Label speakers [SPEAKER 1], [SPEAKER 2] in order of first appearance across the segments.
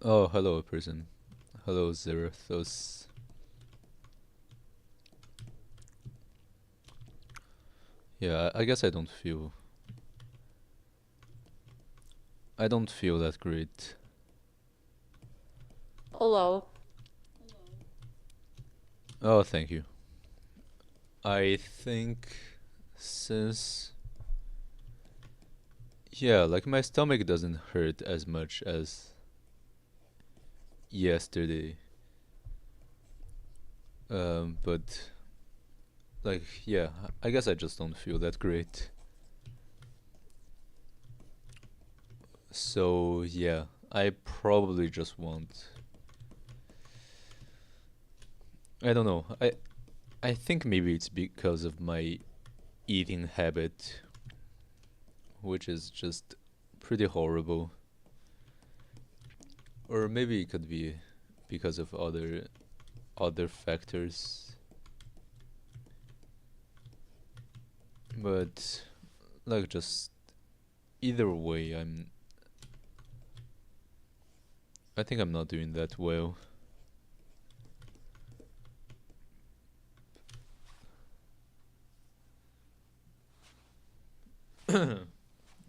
[SPEAKER 1] Oh, hello, person. Hello, Zerathos. Yeah, I guess I don't feel that great.
[SPEAKER 2] Hello.
[SPEAKER 1] Oh, thank you. I think since yeah, like my stomach doesn't hurt as much as yesterday. But like yeah, I guess I just don't feel that great. So yeah, I probably just want I don't know. I think maybe it's because of my eating habit, which is just pretty horrible. Or maybe it could be because of other factors. But like just either way, I think I'm not doing that well.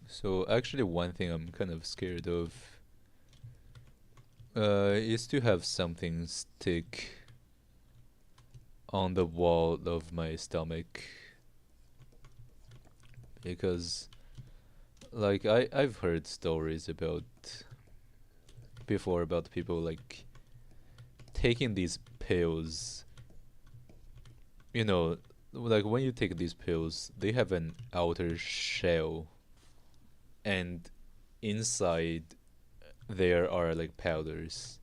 [SPEAKER 1] So actually one thing I'm kind of scared of is to have something stick on the wall of my stomach because like I've heard stories about before about people like taking these pills, you know, like when you take these pills, they have an outer shell, and inside there are like powders.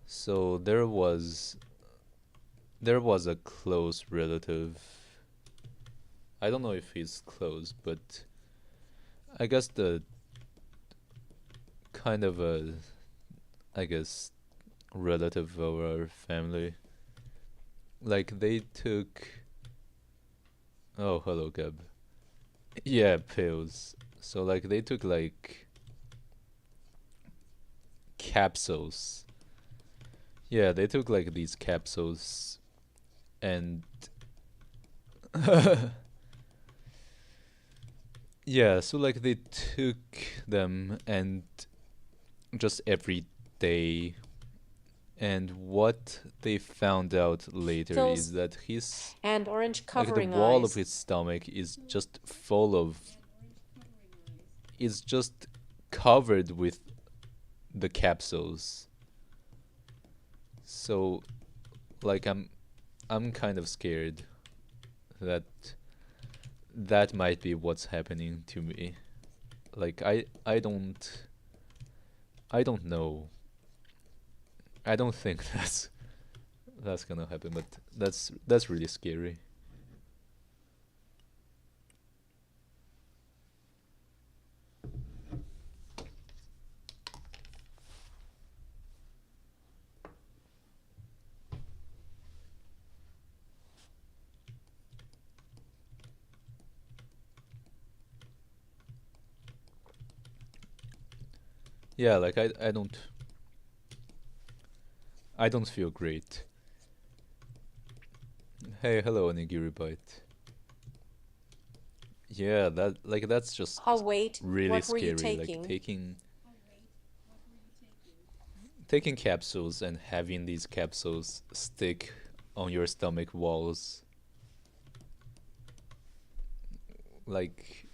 [SPEAKER 1] So there was a close relative. I don't know if he's close, but I guess the kind of a I guess relative of our family. Like they took oh hello Gab. Yeah, pills. So like they took like capsules. Yeah, they took like these capsules and yeah, so like they took them and just every day, and what they found out later is
[SPEAKER 2] Pills
[SPEAKER 1] that his
[SPEAKER 2] and orange
[SPEAKER 1] like the
[SPEAKER 2] covering
[SPEAKER 1] wall of
[SPEAKER 2] eyes.
[SPEAKER 1] his stomach is just full of is just covered with the capsules. So like I'm kind of scared that that might be what's happening to me. Like I don't know. I don't think that's gonna happen, but that's really scary. Yeah, like I don't feel great. Hey, hello Onigiri Bite. Yeah, that's just
[SPEAKER 2] Oh, wait.
[SPEAKER 1] really
[SPEAKER 2] What were you
[SPEAKER 1] scary. Like
[SPEAKER 2] taking?
[SPEAKER 1] taking capsules and having these capsules stick on your stomach walls. Like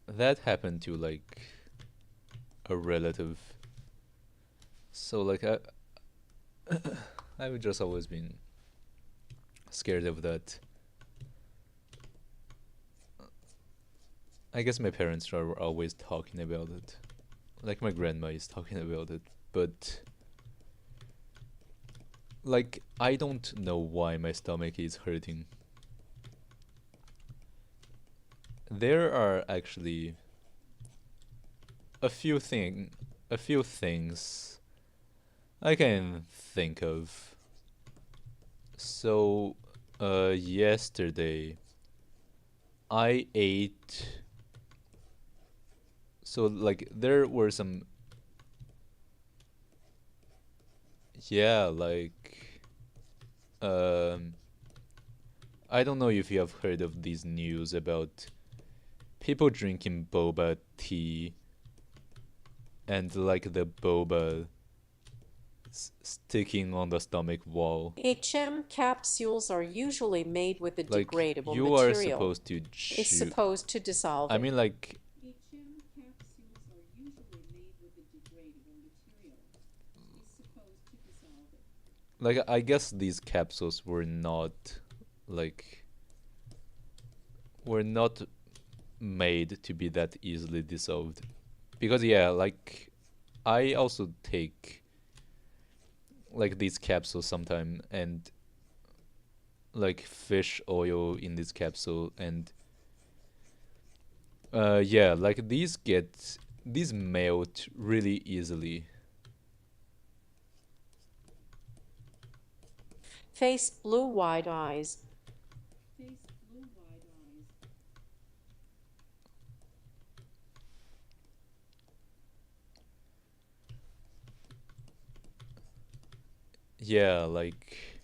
[SPEAKER 1] that happened to like a relative. So like I've just always been scared of that. I guess my parents are always talking about it. Like my grandma is talking about it, but like I don't know why my stomach is hurting. There are actually a few thing a few things I can think of. So yesterday I ate so like there were some Yeah, um, I don't know if you have heard of these news about people drinking boba tea and like the boba sticking on the stomach wall.
[SPEAKER 2] HM capsules are usually made with a
[SPEAKER 1] Like
[SPEAKER 2] degradable
[SPEAKER 1] you are
[SPEAKER 2] material.
[SPEAKER 1] supposed to
[SPEAKER 2] It's
[SPEAKER 1] chew.
[SPEAKER 2] supposed to dissolve
[SPEAKER 1] I
[SPEAKER 2] it.
[SPEAKER 1] mean, like I guess these capsules like were not made to be that easily dissolved. Because yeah, like I also take like these capsules sometime and like fish oil in this capsule and yeah, like these melt really easily.
[SPEAKER 2] Face blue wide eyes.
[SPEAKER 1] Yeah, like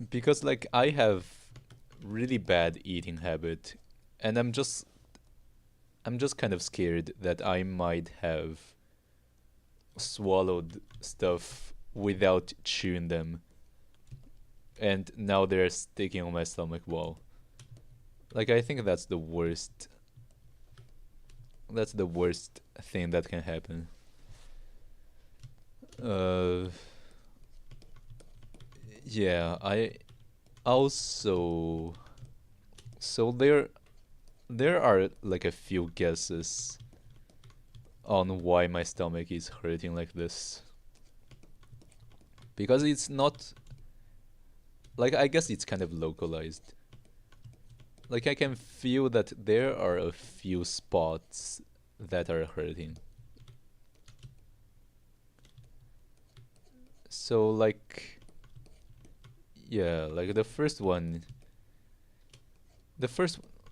[SPEAKER 1] because like I have really bad eating habit and I'm just kind of scared that I might have swallowed stuff without chewing them and now they're sticking on my stomach wall. Like I think that's the worst thing that can happen. Uh yeah, I also so there are like a few guesses on why my stomach is hurting like this. Because it's not like I guess it's kind of localized. Like I can feel that there are a few spots that are hurting. So like yeah, like the first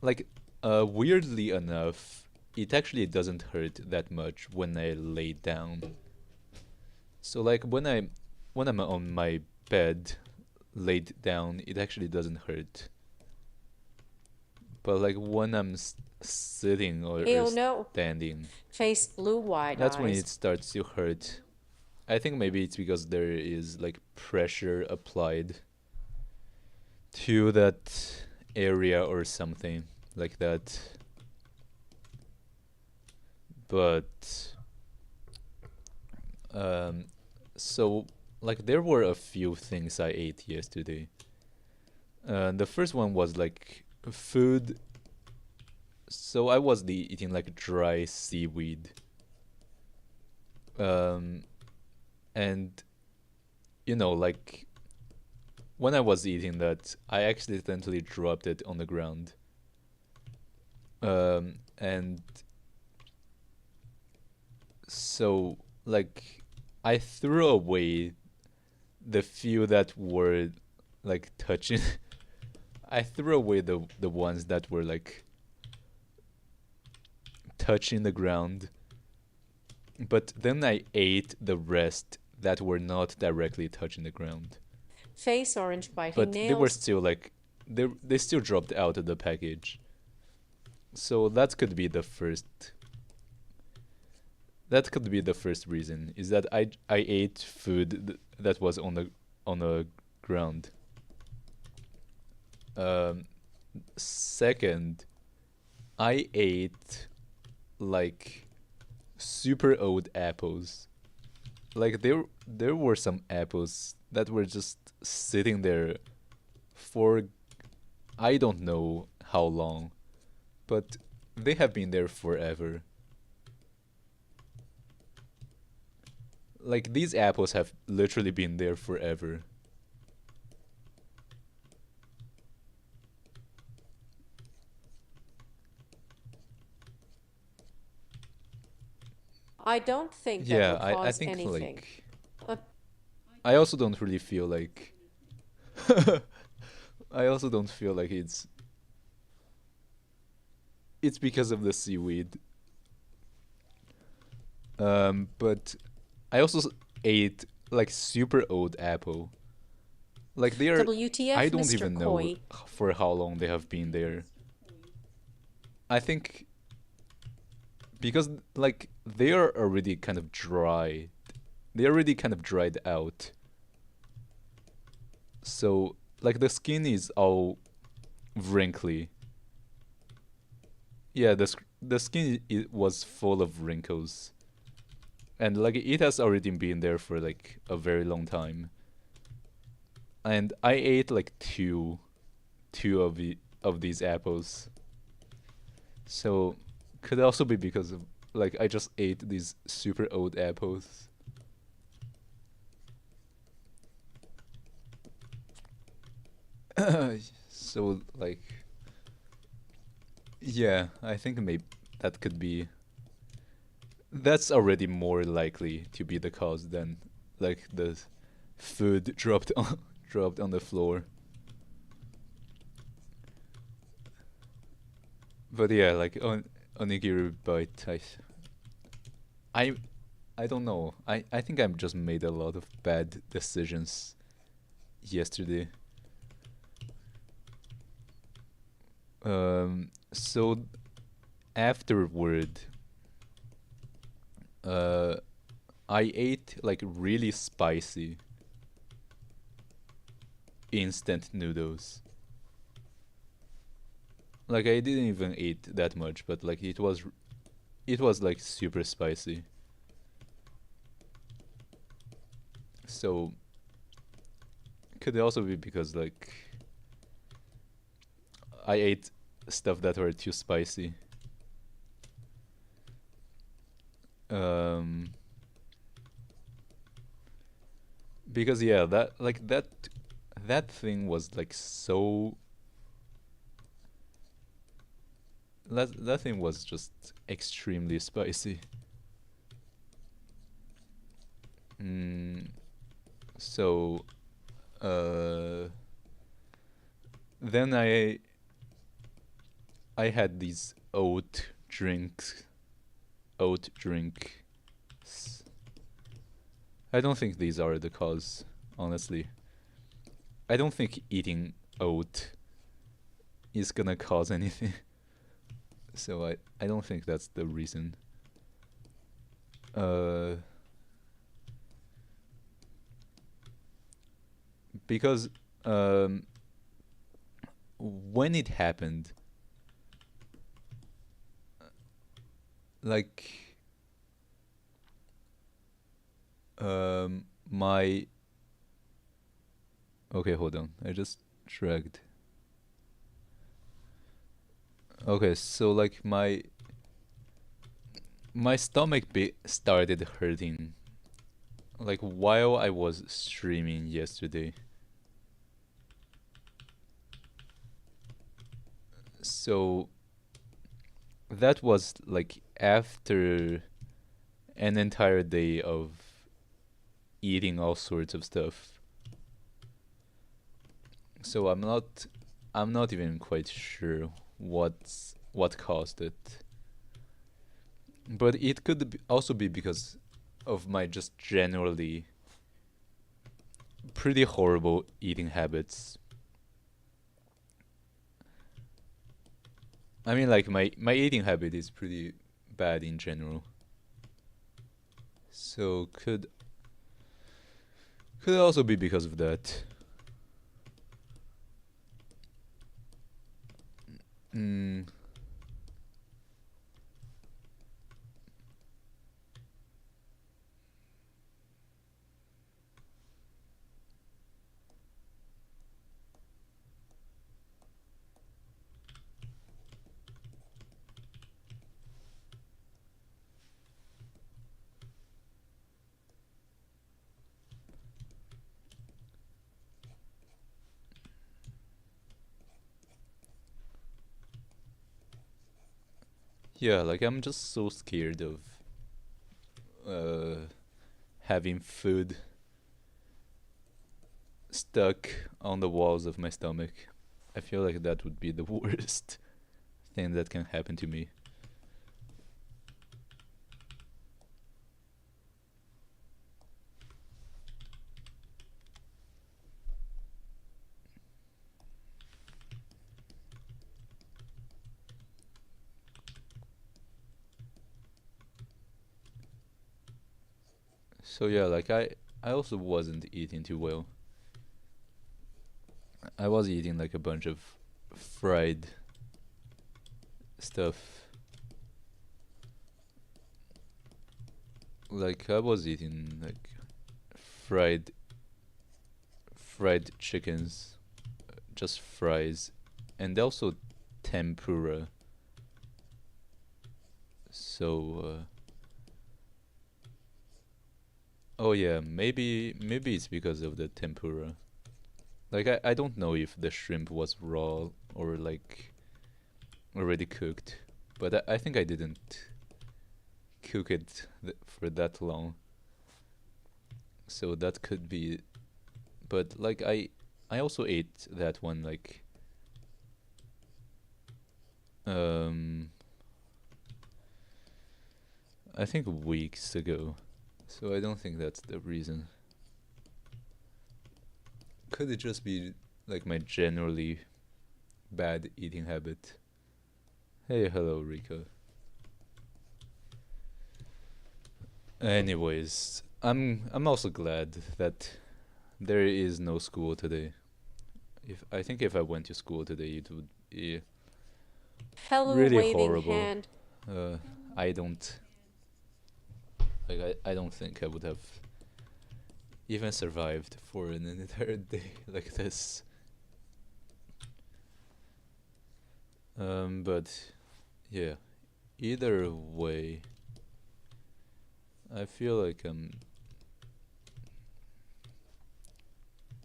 [SPEAKER 1] like weirdly enough, it actually doesn't hurt that much when I lay down. So like when I'm on my bed laid down, it actually doesn't hurt. But like when I'm sitting or
[SPEAKER 2] Ew, no.
[SPEAKER 1] standing,
[SPEAKER 2] Face blue wide
[SPEAKER 1] that's when
[SPEAKER 2] eyes.
[SPEAKER 1] it starts to hurt. I think maybe it's because there is like pressure applied to that area or something like that. But um so like there were a few things I ate yesterday. The first one was like food. So I was eating like dry seaweed. Um and like when I was eating that, I accidentally dropped it on the ground. And so like I threw away the few that were like touching. I threw away the ones that were like touching the ground, but then I ate the rest that were not directly touching the ground.
[SPEAKER 2] Face orange biting
[SPEAKER 1] But they were
[SPEAKER 2] nails.
[SPEAKER 1] still like they still dropped out of the package. So that could be the first reason is that I ate food that was on the ground. Um, Second, I ate like super old apples. Like there were some apples that were just sitting there for I don't know how long, but they have been there forever. Like these apples have literally been there forever.
[SPEAKER 2] I don't think that
[SPEAKER 1] Yeah,
[SPEAKER 2] would
[SPEAKER 1] I
[SPEAKER 2] cause
[SPEAKER 1] think
[SPEAKER 2] anything.
[SPEAKER 1] like
[SPEAKER 2] Uh,
[SPEAKER 1] I also don't really feel like I also don't feel like it's because of the seaweed. But I also ate like super old apple. Like they are, I
[SPEAKER 2] WTF,
[SPEAKER 1] don't
[SPEAKER 2] Mr.
[SPEAKER 1] even know
[SPEAKER 2] Coit.
[SPEAKER 1] for how long they have been there. I think because like they are already kind of dry. They already kind of dried out. So like the skin is all wrinkly. Yeah, the skin was full of wrinkles. And like it has already been there for like a very long time. And I ate like two of these apples. So could also be because of like I just ate these super old apples. So like yeah, I think maybe that could be, that's already more likely to be the cause than like the food dropped on dropped on the floor. But yeah, like on onigiri bite, I I don't know. I think I've just made a lot of bad decisions yesterday. So afterward, uh, I ate like really spicy instant noodles. Like I didn't even eat that much, but like it was like super spicy. So could it also be because like I ate stuff that were too spicy. Um, because yeah, that thing was like so, that thing was just extremely spicy. Mm, so uh, then I had these oat drinks. I don't think these are the cause, honestly. I don't think eating oat is gonna cause anything. So I don't think that's the reason. Uh, because um, when it happened, like my, okay, hold on, I just dragged. Okay, so like my stomach started hurting like while I was streaming yesterday. So that was like after an entire day of eating all sorts of stuff. So I'm not even quite sure what caused it. But it could also be because of my just generally pretty horrible eating habits. I mean, like my eating habit is pretty bad in general. So could also be because of that. Mm, yeah, like I'm just so scared of uh having food stuck on the walls of my stomach. I feel like that would be the worst thing that can happen to me. So yeah, like I also wasn't eating too well. I was eating like a bunch of fried stuff. Like I was eating like fried fried chickens, just fries, and also tempura. So oh yeah, maybe it's because of the tempura. Like I don't know if the shrimp was raw or like already cooked, but I think I didn't cook it for that long, so that could be. But like I also ate that one like um I think weeks ago, so I don't think that's the reason. Could it just be like my generally bad eating habit? Hey, hello, Rico. Anyways, I'm also glad that there is no school today. If I think if I went to school today, it would be
[SPEAKER 2] Fellow
[SPEAKER 1] really
[SPEAKER 2] waving
[SPEAKER 1] horrible.
[SPEAKER 2] hand.
[SPEAKER 1] Uh, I don't I don't think I would have even survived for an entire day like this. But yeah, either way, I feel like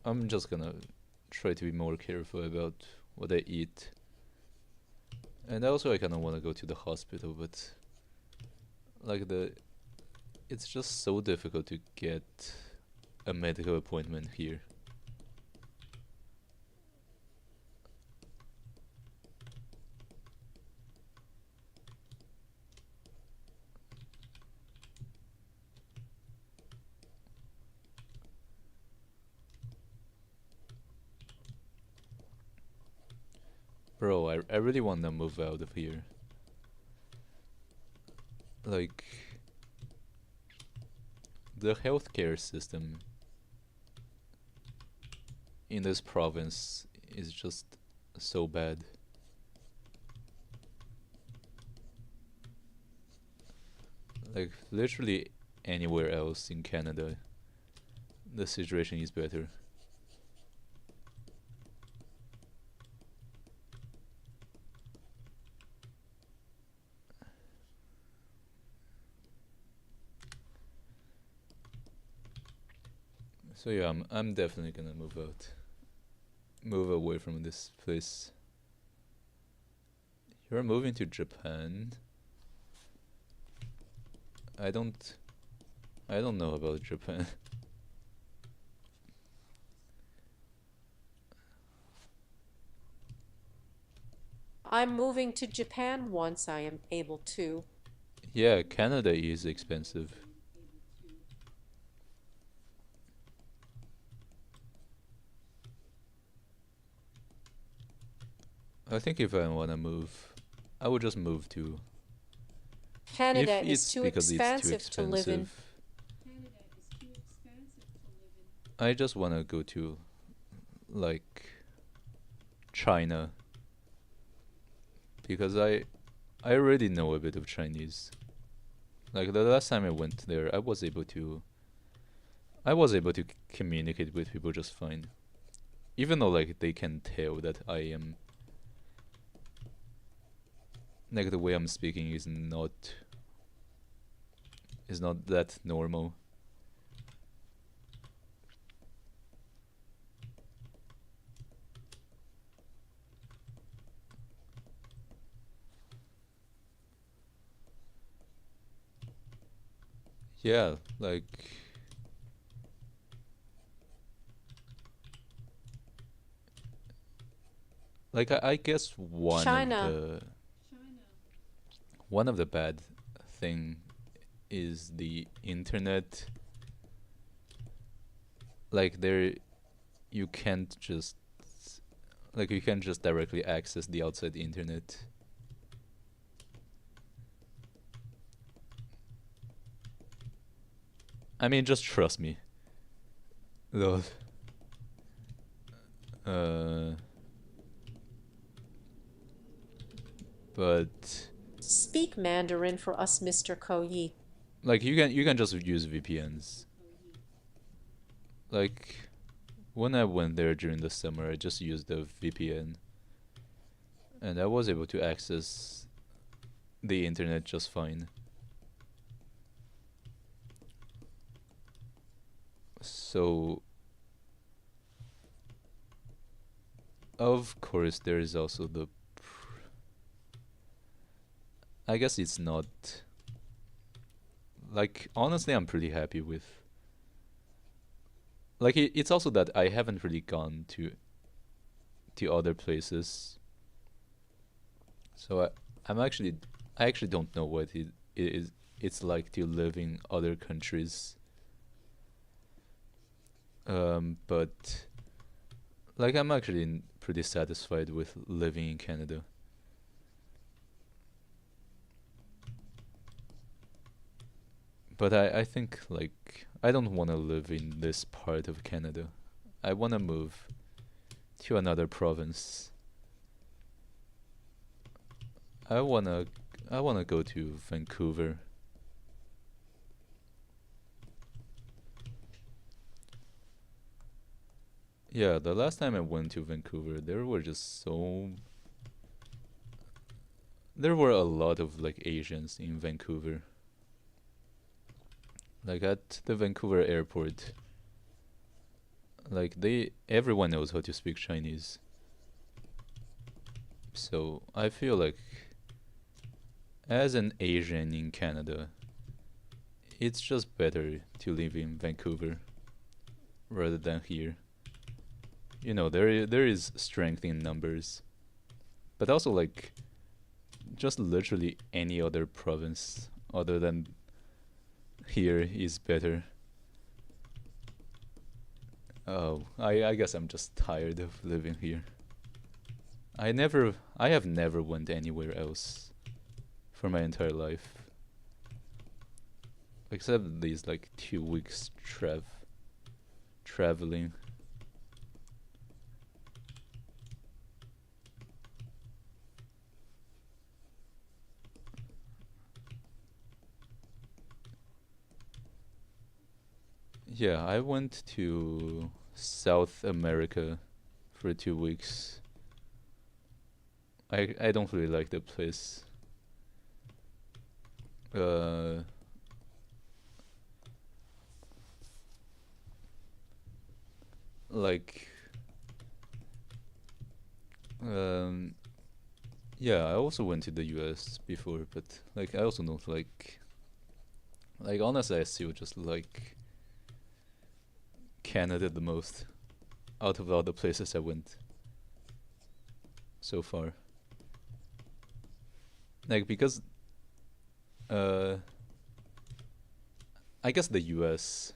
[SPEAKER 1] I'm just gonna try to be more careful about what I eat. And also I kind of want to go to the hospital, but like it's just so difficult to get a medical appointment here. Bro, I really want to move out of here. Like, the healthcare system in this province is just so bad. Like, literally anywhere else in Canada, the situation is better. So yeah, I'm definitely gonna move out. Move away from this place. You're moving to Japan? I don't I don't know about Japan.
[SPEAKER 2] I'm moving to Japan once I am able to.
[SPEAKER 1] Yeah, Canada is expensive. I think if I wanna move, I would just move to. If
[SPEAKER 2] Canada is
[SPEAKER 1] it's
[SPEAKER 2] too
[SPEAKER 1] because it's too
[SPEAKER 2] expensive to live in.
[SPEAKER 1] expensive, I just wanna go to like China because I already know a bit of Chinese. Like the last time I went there, I was able to communicate with people just fine. Even though like they can tell that I am like the way I'm speaking is not that normal. Yeah, like I guess
[SPEAKER 2] China.
[SPEAKER 1] one of the bad thing is the internet. Like there you can't just like you can't just directly access the outside internet. I mean, just trust me. Lol. Uh, but
[SPEAKER 2] Speak Mandarin for us, Mr. Koyi.
[SPEAKER 1] like you can just use VPNs. Like when I went there during the summer, I just used a VPN, and I was able to access the internet just fine. So of course there is also the. I guess it's not like honestly I'm pretty happy with. Like it's also that I haven't really gone to other places, so I'm actually I actually don't know what it is it's like to live in other countries. But like I'm actually pretty satisfied with living in Canada. But I think like I don't want to live in this part of Canada. I want to move to another province. I wanna I wanna go to Vancouver. Yeah, the last time I went to Vancouver, there were a lot of like Asians in Vancouver. Like at the Vancouver airport, like they everyone knows how to speak Chinese. So I feel like as an Asian in Canada, it's just better to live in Vancouver rather than here. You know, there is strength in numbers, but also like just literally any other province other than here is better. Oh, I guess I'm just tired of living here. I have never went anywhere else for my entire life except these like 2 weeks traveling. Yeah, I went to South America for 2 weeks. I don't really like the place. Uh, like um, yeah, I also went to the U.S. before, but like I also don't like honestly I still just like Canada the most out of all the places I went so far. Like because uh, I guess the U.S.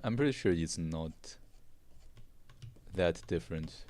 [SPEAKER 1] I'm pretty sure it's not that different.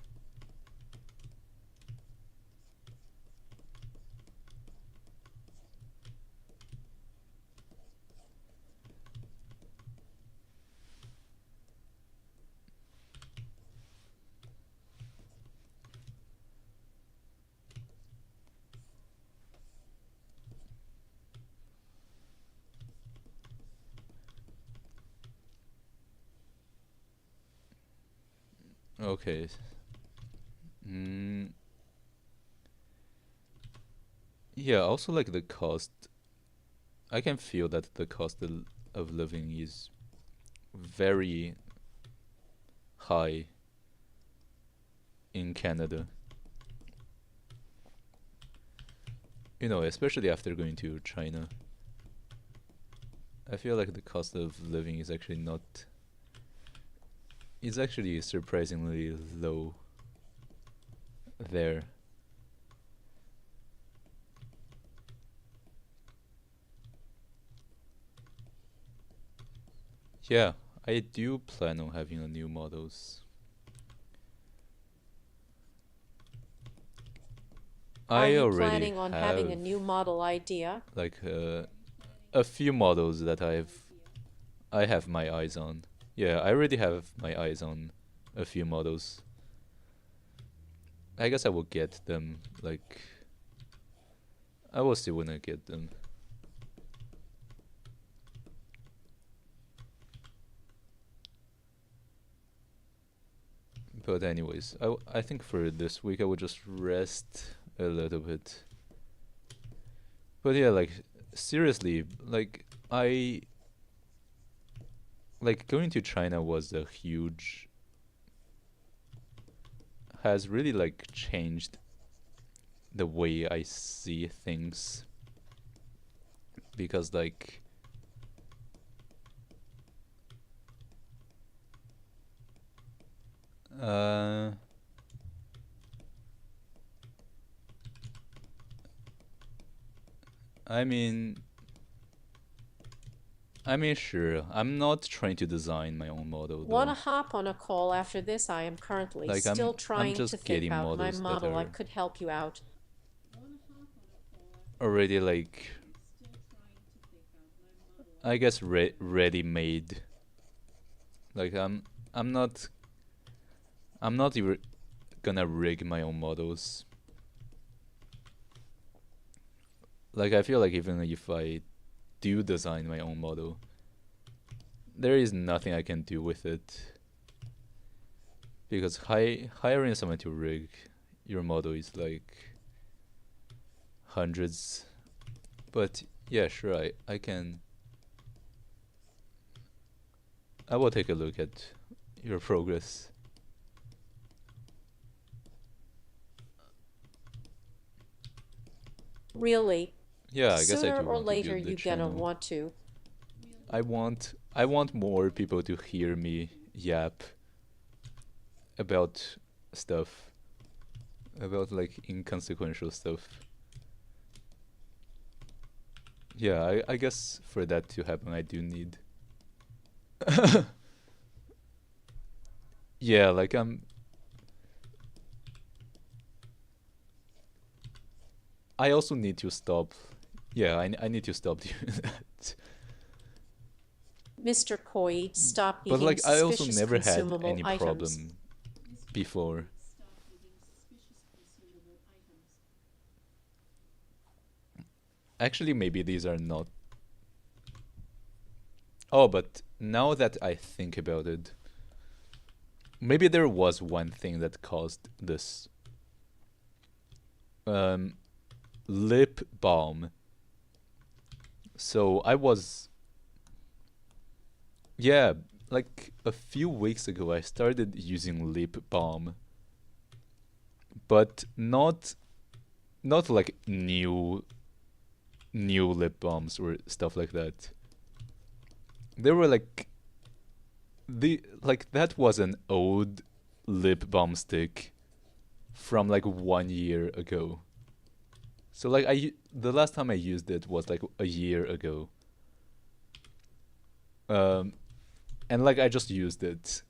[SPEAKER 1] Okay. Mm, yeah, also like the cost. I can feel that the cost of living is very high in Canada. You know, especially after going to China. I feel like the cost of living is actually not. It's actually surprisingly low there. Yeah, I do plan on having a new models.
[SPEAKER 2] Are
[SPEAKER 1] I
[SPEAKER 2] you
[SPEAKER 1] already
[SPEAKER 2] planning on having a
[SPEAKER 1] have
[SPEAKER 2] new model idea?
[SPEAKER 1] like a few models that I have my eyes on. Yeah, I already have my eyes on a few models. I guess I will get them. Like, I will see when I get them. But anyways, I think for this week I will just rest a little bit. But yeah, like seriously, like going to China was a huge has really like changed the way I see things because like uh I mean sure, I'm not trying to design my own model
[SPEAKER 2] Want to
[SPEAKER 1] though.
[SPEAKER 2] hop on a call after this? I am currently
[SPEAKER 1] Like
[SPEAKER 2] still
[SPEAKER 1] I'm
[SPEAKER 2] trying to
[SPEAKER 1] just
[SPEAKER 2] think
[SPEAKER 1] getting
[SPEAKER 2] out my
[SPEAKER 1] models that
[SPEAKER 2] model. I
[SPEAKER 1] are
[SPEAKER 2] could help you out.
[SPEAKER 1] already like I guess ready made. Like I'm not even gonna rig my own models. Like I feel like even if I do design my own model, there is nothing I can do with it because hiring someone to rig your model is like hundreds. But yeah, sure, I will take a look at your progress.
[SPEAKER 2] Really,
[SPEAKER 1] Yeah, I guess I
[SPEAKER 2] sooner
[SPEAKER 1] do
[SPEAKER 2] or
[SPEAKER 1] want to
[SPEAKER 2] later
[SPEAKER 1] build the
[SPEAKER 2] you're gonna
[SPEAKER 1] channel.
[SPEAKER 2] want to.
[SPEAKER 1] I want more people to hear me yap about stuff, about like inconsequential stuff. Yeah, I guess for that to happen, I do need. Yeah, like I also need to stop. Yeah, I need to stop doing that.
[SPEAKER 2] Mr. Koi, stop
[SPEAKER 1] But
[SPEAKER 2] eating
[SPEAKER 1] like, I also
[SPEAKER 2] suspicious
[SPEAKER 1] never had
[SPEAKER 2] consumable
[SPEAKER 1] any
[SPEAKER 2] items.
[SPEAKER 1] problem before. Actually, maybe these are not. Oh, but now that I think about it, maybe there was one thing that caused this. Um, lip balm. So I was, yeah, like a few weeks ago, I started using lip balm, but not like new lip balms or stuff like that. They were like the like that was an old lip balm stick from like 1 year ago. So like the last time I used it was like a year ago. Um, and like I just used it,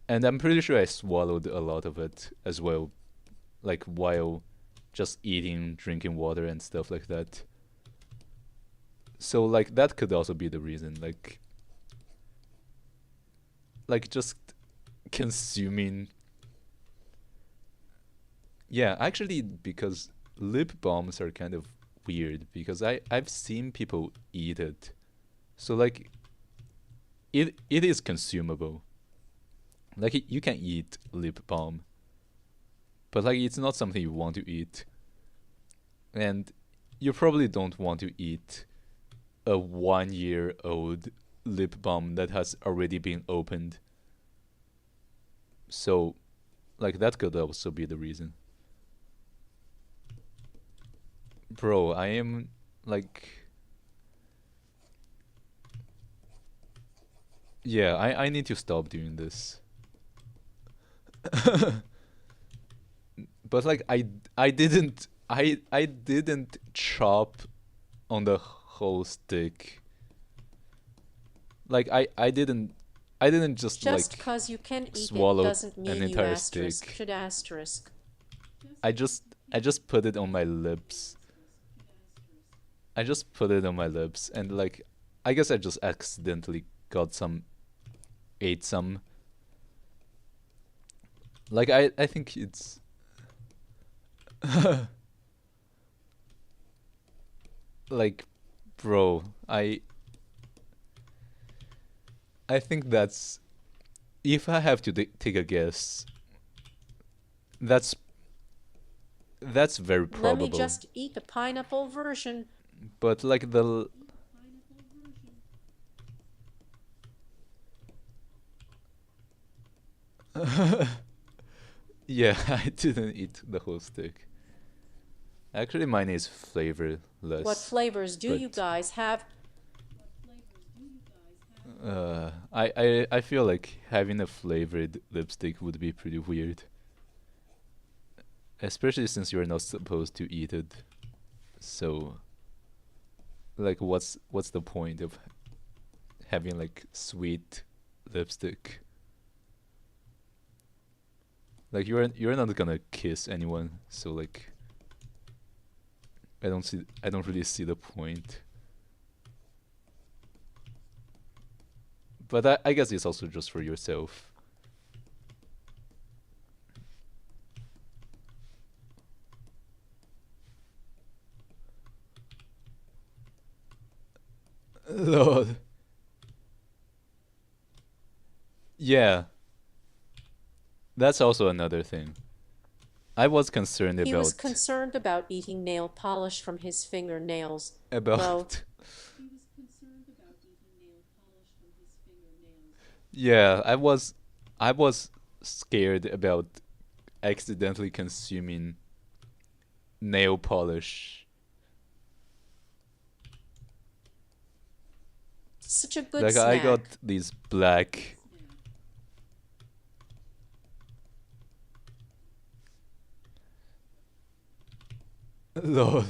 [SPEAKER 1] and I'm pretty sure I swallowed a lot of it as well, like while just eating, drinking water and stuff like that. So like that could also be the reason, like just consuming. Yeah, actually, because lip balms are kind of weird because I've seen people eat it. So like it is consumable. Like you can eat lip balm, but like it's not something you want to eat. And you probably don't want to eat a 1 year old lip balm that has already been opened. So like that could also be the reason. Bro, I am like yeah, I need to stop doing this. But like I didn't chop on the whole stick. Like I didn't just
[SPEAKER 2] Just
[SPEAKER 1] like
[SPEAKER 2] 'cause you can eat it
[SPEAKER 1] swallow
[SPEAKER 2] doesn't
[SPEAKER 1] an
[SPEAKER 2] mean you
[SPEAKER 1] entire
[SPEAKER 2] asterisk
[SPEAKER 1] stick.
[SPEAKER 2] should asterisk.
[SPEAKER 1] I just put it on my lips. I just put it on my lips and like I guess I just accidentally got some ate some. Like I think it's like bro, I think that's if I have to take a guess, that's that's very
[SPEAKER 2] Let me
[SPEAKER 1] probable.
[SPEAKER 2] just eat the pineapple version.
[SPEAKER 1] But like the yeah, I didn't eat the whole stick. Actually, mine is
[SPEAKER 2] What
[SPEAKER 1] flavorless,
[SPEAKER 2] flavors do you
[SPEAKER 1] but
[SPEAKER 2] guys have?
[SPEAKER 1] I feel like having a flavored lipstick would be pretty weird, especially since you're not supposed to eat it. So, like, what's the point of having like sweet lipstick? Like, you're not gonna kiss anyone, so like, I don't really see the point. But I guess it's also just for yourself. Lol. Yeah, that's also another thing. I was concerned
[SPEAKER 2] He was concerned about eating nail polish from his fingernails. Though,
[SPEAKER 1] about yeah, I was scared about accidentally consuming nail polish.
[SPEAKER 2] such a good
[SPEAKER 1] Like I
[SPEAKER 2] snack.
[SPEAKER 1] got these black lol.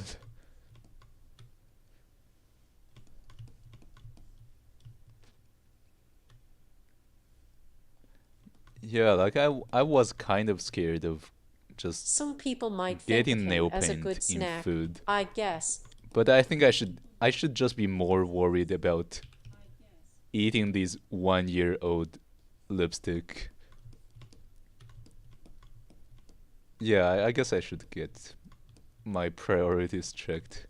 [SPEAKER 1] Yeah, like I was kind of scared of just
[SPEAKER 2] Some people might think of
[SPEAKER 1] getting
[SPEAKER 2] him
[SPEAKER 1] nail
[SPEAKER 2] as a
[SPEAKER 1] paint
[SPEAKER 2] good
[SPEAKER 1] in
[SPEAKER 2] snack.
[SPEAKER 1] food.
[SPEAKER 2] I guess.
[SPEAKER 1] But I think I should just be more worried about eating these 1 year old lipstick. Yeah, I guess I should get my priorities checked.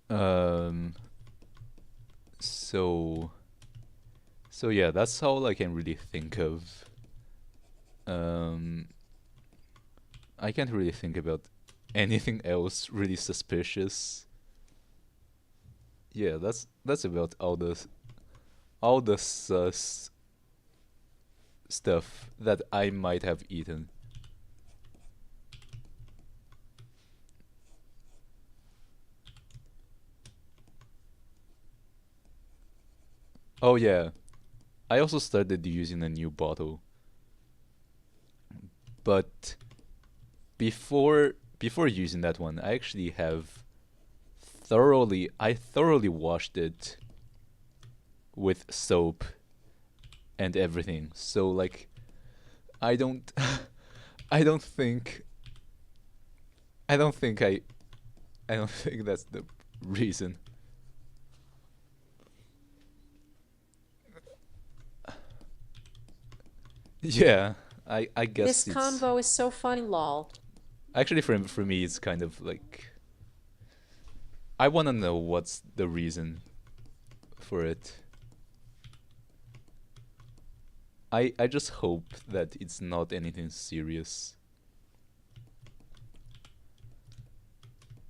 [SPEAKER 1] Um, so so yeah, that's all I can really think of. Um, I can't really think about anything else really suspicious. Yeah, that's about all the sus stuff that I might have eaten. Oh yeah, I also started using a new bottle, but before using that one, I actually have I thoroughly washed it with soap and everything. So like I don't I don't think I don't think I don't think that's the reason. Yeah, I
[SPEAKER 2] This
[SPEAKER 1] guess it's
[SPEAKER 2] convo is so funny, lol.
[SPEAKER 1] actually for me it's kind of like I want to know what's the reason for it. I just hope that it's not anything serious.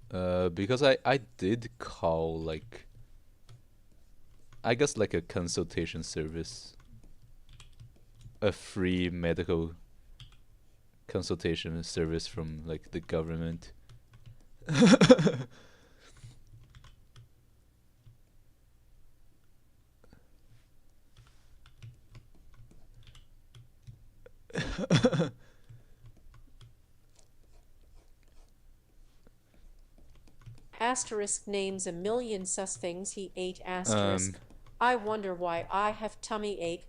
[SPEAKER 1] Because I did call like I guess like a consultation service, a free medical consultation service from like the government.
[SPEAKER 2] Asterisk names a million sus things he ate.
[SPEAKER 1] um,
[SPEAKER 2] Asterisk. I wonder why I have tummy ache.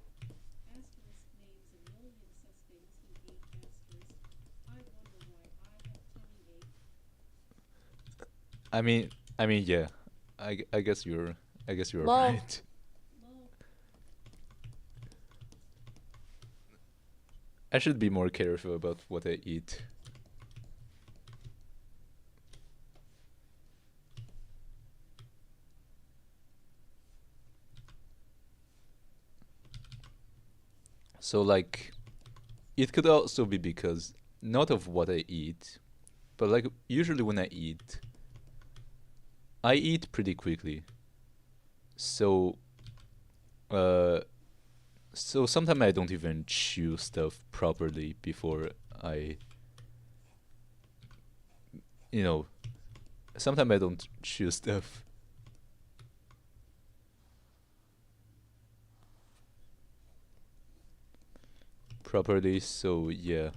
[SPEAKER 1] I mean, yeah. I guess you're
[SPEAKER 2] Lol.
[SPEAKER 1] right. I should be more careful about what I eat. So like, it could also be because not of what I eat, but like usually when I eat pretty quickly. So uh, so sometimes I don't even chew stuff properly before I, you know, sometimes I don't chew stuff properly. So yeah.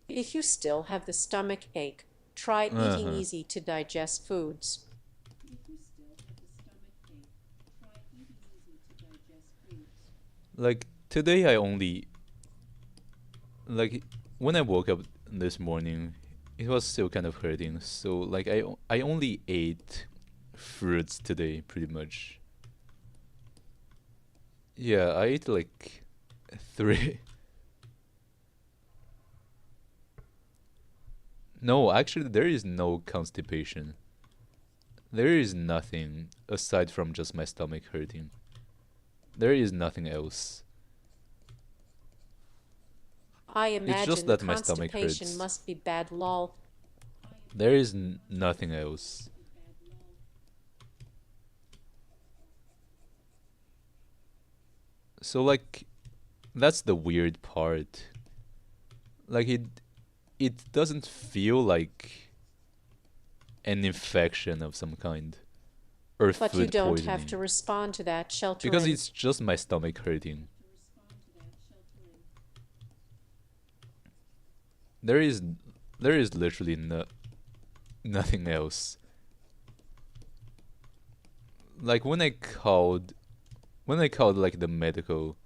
[SPEAKER 2] If you still have the stomach ache, try
[SPEAKER 1] Uh
[SPEAKER 2] eating
[SPEAKER 1] huh.
[SPEAKER 2] easy to digest foods.
[SPEAKER 1] Like today, I only like when I woke up this morning, it was still kind of hurting. So like I only ate fruits today, pretty much. Yeah, I ate like three. No, actually, there is no constipation. There is nothing aside from just my stomach hurting. There is nothing else.
[SPEAKER 2] I
[SPEAKER 1] It's just
[SPEAKER 2] imagine the
[SPEAKER 1] that my stomach
[SPEAKER 2] constipation
[SPEAKER 1] hurts.
[SPEAKER 2] must be bad lol.
[SPEAKER 1] There is nothing else. So like that's the weird part. Like it doesn't feel like an infection of some kind or
[SPEAKER 2] But you
[SPEAKER 1] food
[SPEAKER 2] don't have to
[SPEAKER 1] poisoning
[SPEAKER 2] respond to that
[SPEAKER 1] because
[SPEAKER 2] sheltering.
[SPEAKER 1] it's just my stomach hurting. There is there is literally nothing else. Like when I called like the medical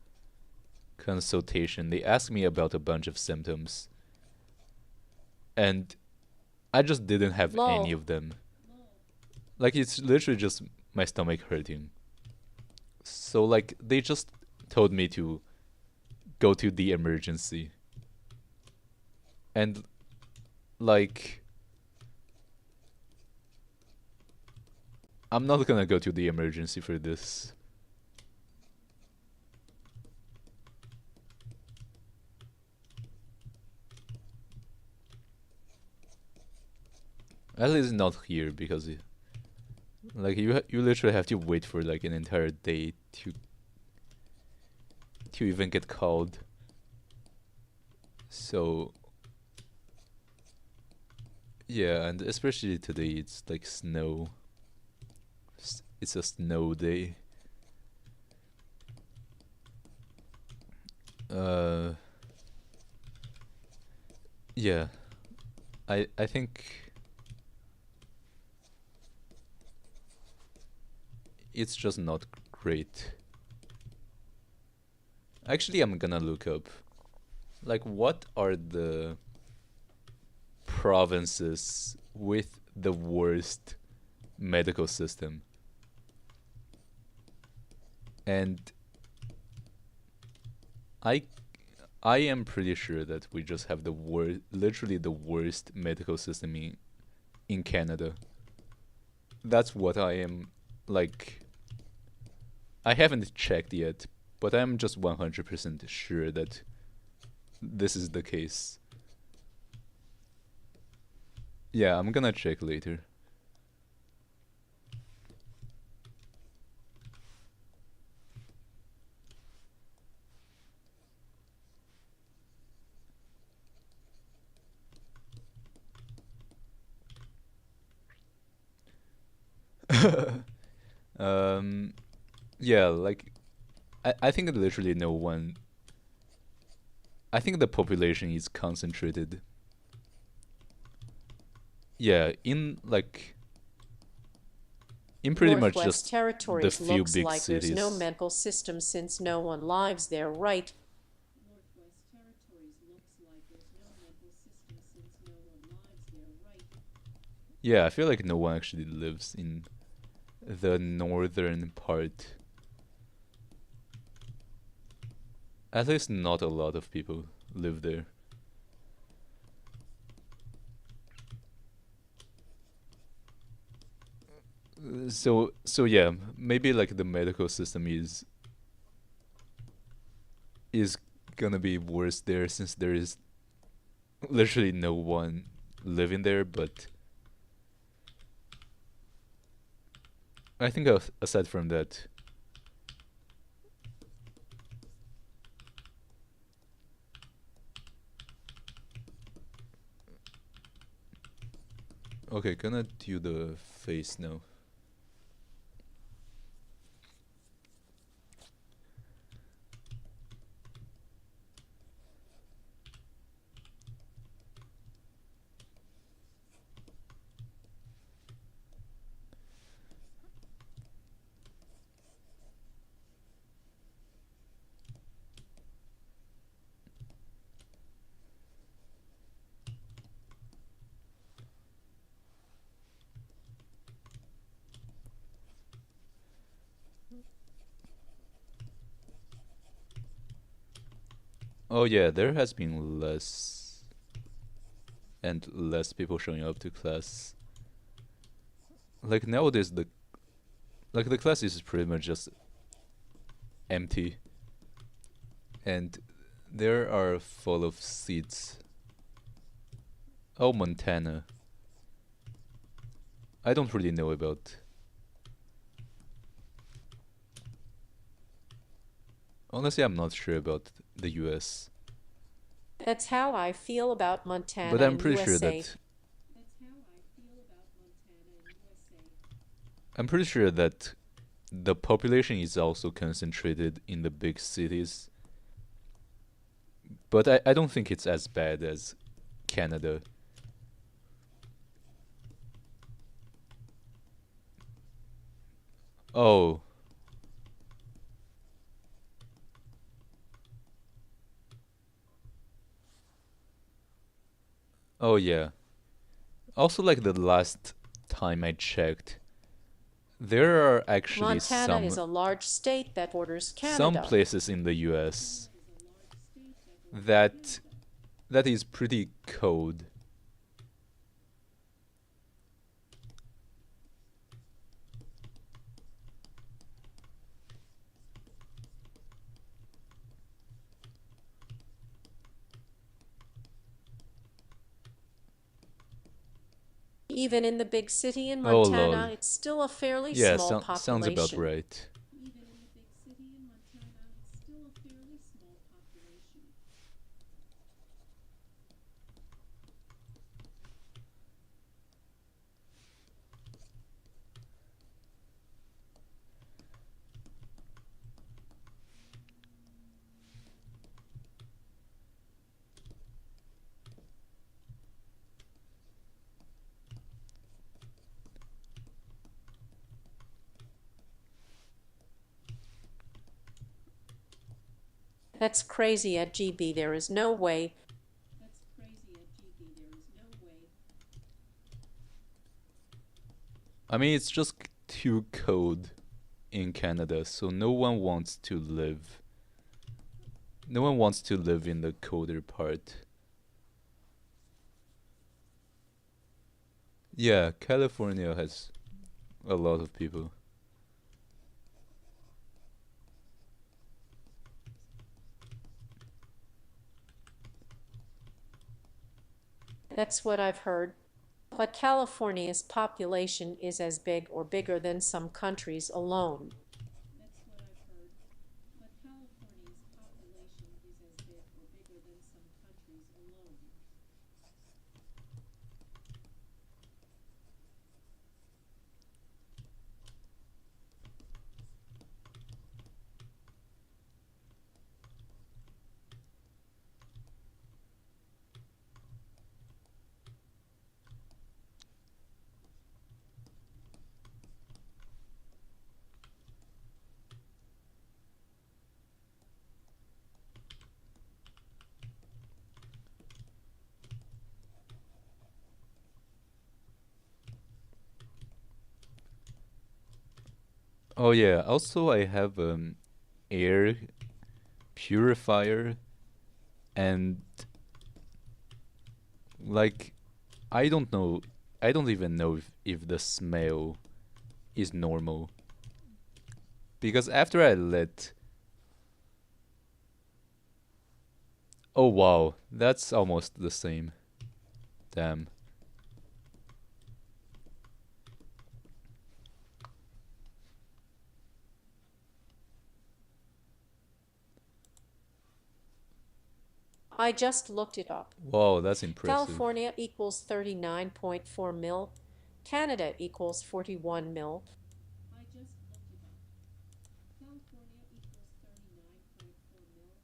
[SPEAKER 1] consultation, they asked me about a bunch of symptoms and I just didn't have any
[SPEAKER 2] Lol.
[SPEAKER 1] of them. Like it's literally just my stomach hurting. So like they just told me to go to the emergency. And like I'm not gonna go to the emergency for this. At least not here because like you literally have to wait for like an entire day to even get called. So yeah, and especially today it's like snow. It's a snow day. Uh yeah. I think it's just not great. Actually, I'm gonna look up like what are the provinces with the worst medical system. And I I am pretty sure that we just have the worst, literally the worst medical system in Canada. That's what I am like. I haven't checked yet, but I'm just 100% sure that this is the case. Yeah, I'm gonna check later. um, yeah, like I think literally no one. I think the population is concentrated. Yeah, in pretty much
[SPEAKER 2] Northwest
[SPEAKER 1] just the
[SPEAKER 2] Territories
[SPEAKER 1] few
[SPEAKER 2] looks
[SPEAKER 1] big
[SPEAKER 2] like there's no
[SPEAKER 1] cities.
[SPEAKER 2] medical system since no one lives there, right?
[SPEAKER 1] Yeah, I feel like no one actually lives in the northern part. At least not a lot of people live there. So yeah, maybe like the medical system is gonna be worse there since there is literally no one living there. But I think aside from that, okay, gonna do the face now. Oh yeah, there has been less and less people showing up to class. Like nowadays, the class is pretty much just empty, and there are full of seats. Oh, Montana. I don't really know about. Honestly, I'm not sure about the US.
[SPEAKER 2] That's how I feel about
[SPEAKER 1] But
[SPEAKER 2] Montana
[SPEAKER 1] I'm
[SPEAKER 2] and
[SPEAKER 1] pretty sure
[SPEAKER 2] USA.
[SPEAKER 1] that I'm pretty sure that the population is also concentrated in the big cities. But I don't think it's as bad as Canada. Oh, oh yeah. Also, like the last time I checked, there are actually
[SPEAKER 2] Montana is a large state that borders
[SPEAKER 1] some
[SPEAKER 2] Canada.
[SPEAKER 1] places in the US that that is pretty cold.
[SPEAKER 2] Even in the big city in
[SPEAKER 1] Oh lol.
[SPEAKER 2] Montana, it's still a fairly
[SPEAKER 1] Yeah,
[SPEAKER 2] small
[SPEAKER 1] sounds about
[SPEAKER 2] population.
[SPEAKER 1] right.
[SPEAKER 2] That's crazy at GB. There is no way.
[SPEAKER 1] I mean, it's just too cold in Canada, so no one wants to live. No one wants to live in the colder part. Yeah, California has a lot of people.
[SPEAKER 2] That's what I've heard. But California's population is as big or bigger than some countries alone.
[SPEAKER 1] Oh yeah. Also, I have air purifier, and like I don't know. I don't even know if the smell is normal because after I let. Oh wow, that's almost the same. Damn.
[SPEAKER 2] I just looked it up.
[SPEAKER 1] Wow, that's impressive.
[SPEAKER 2] California equals 39.4 mil. Canada equals 41 mil. I just looked it up. California equals 39.4 mil.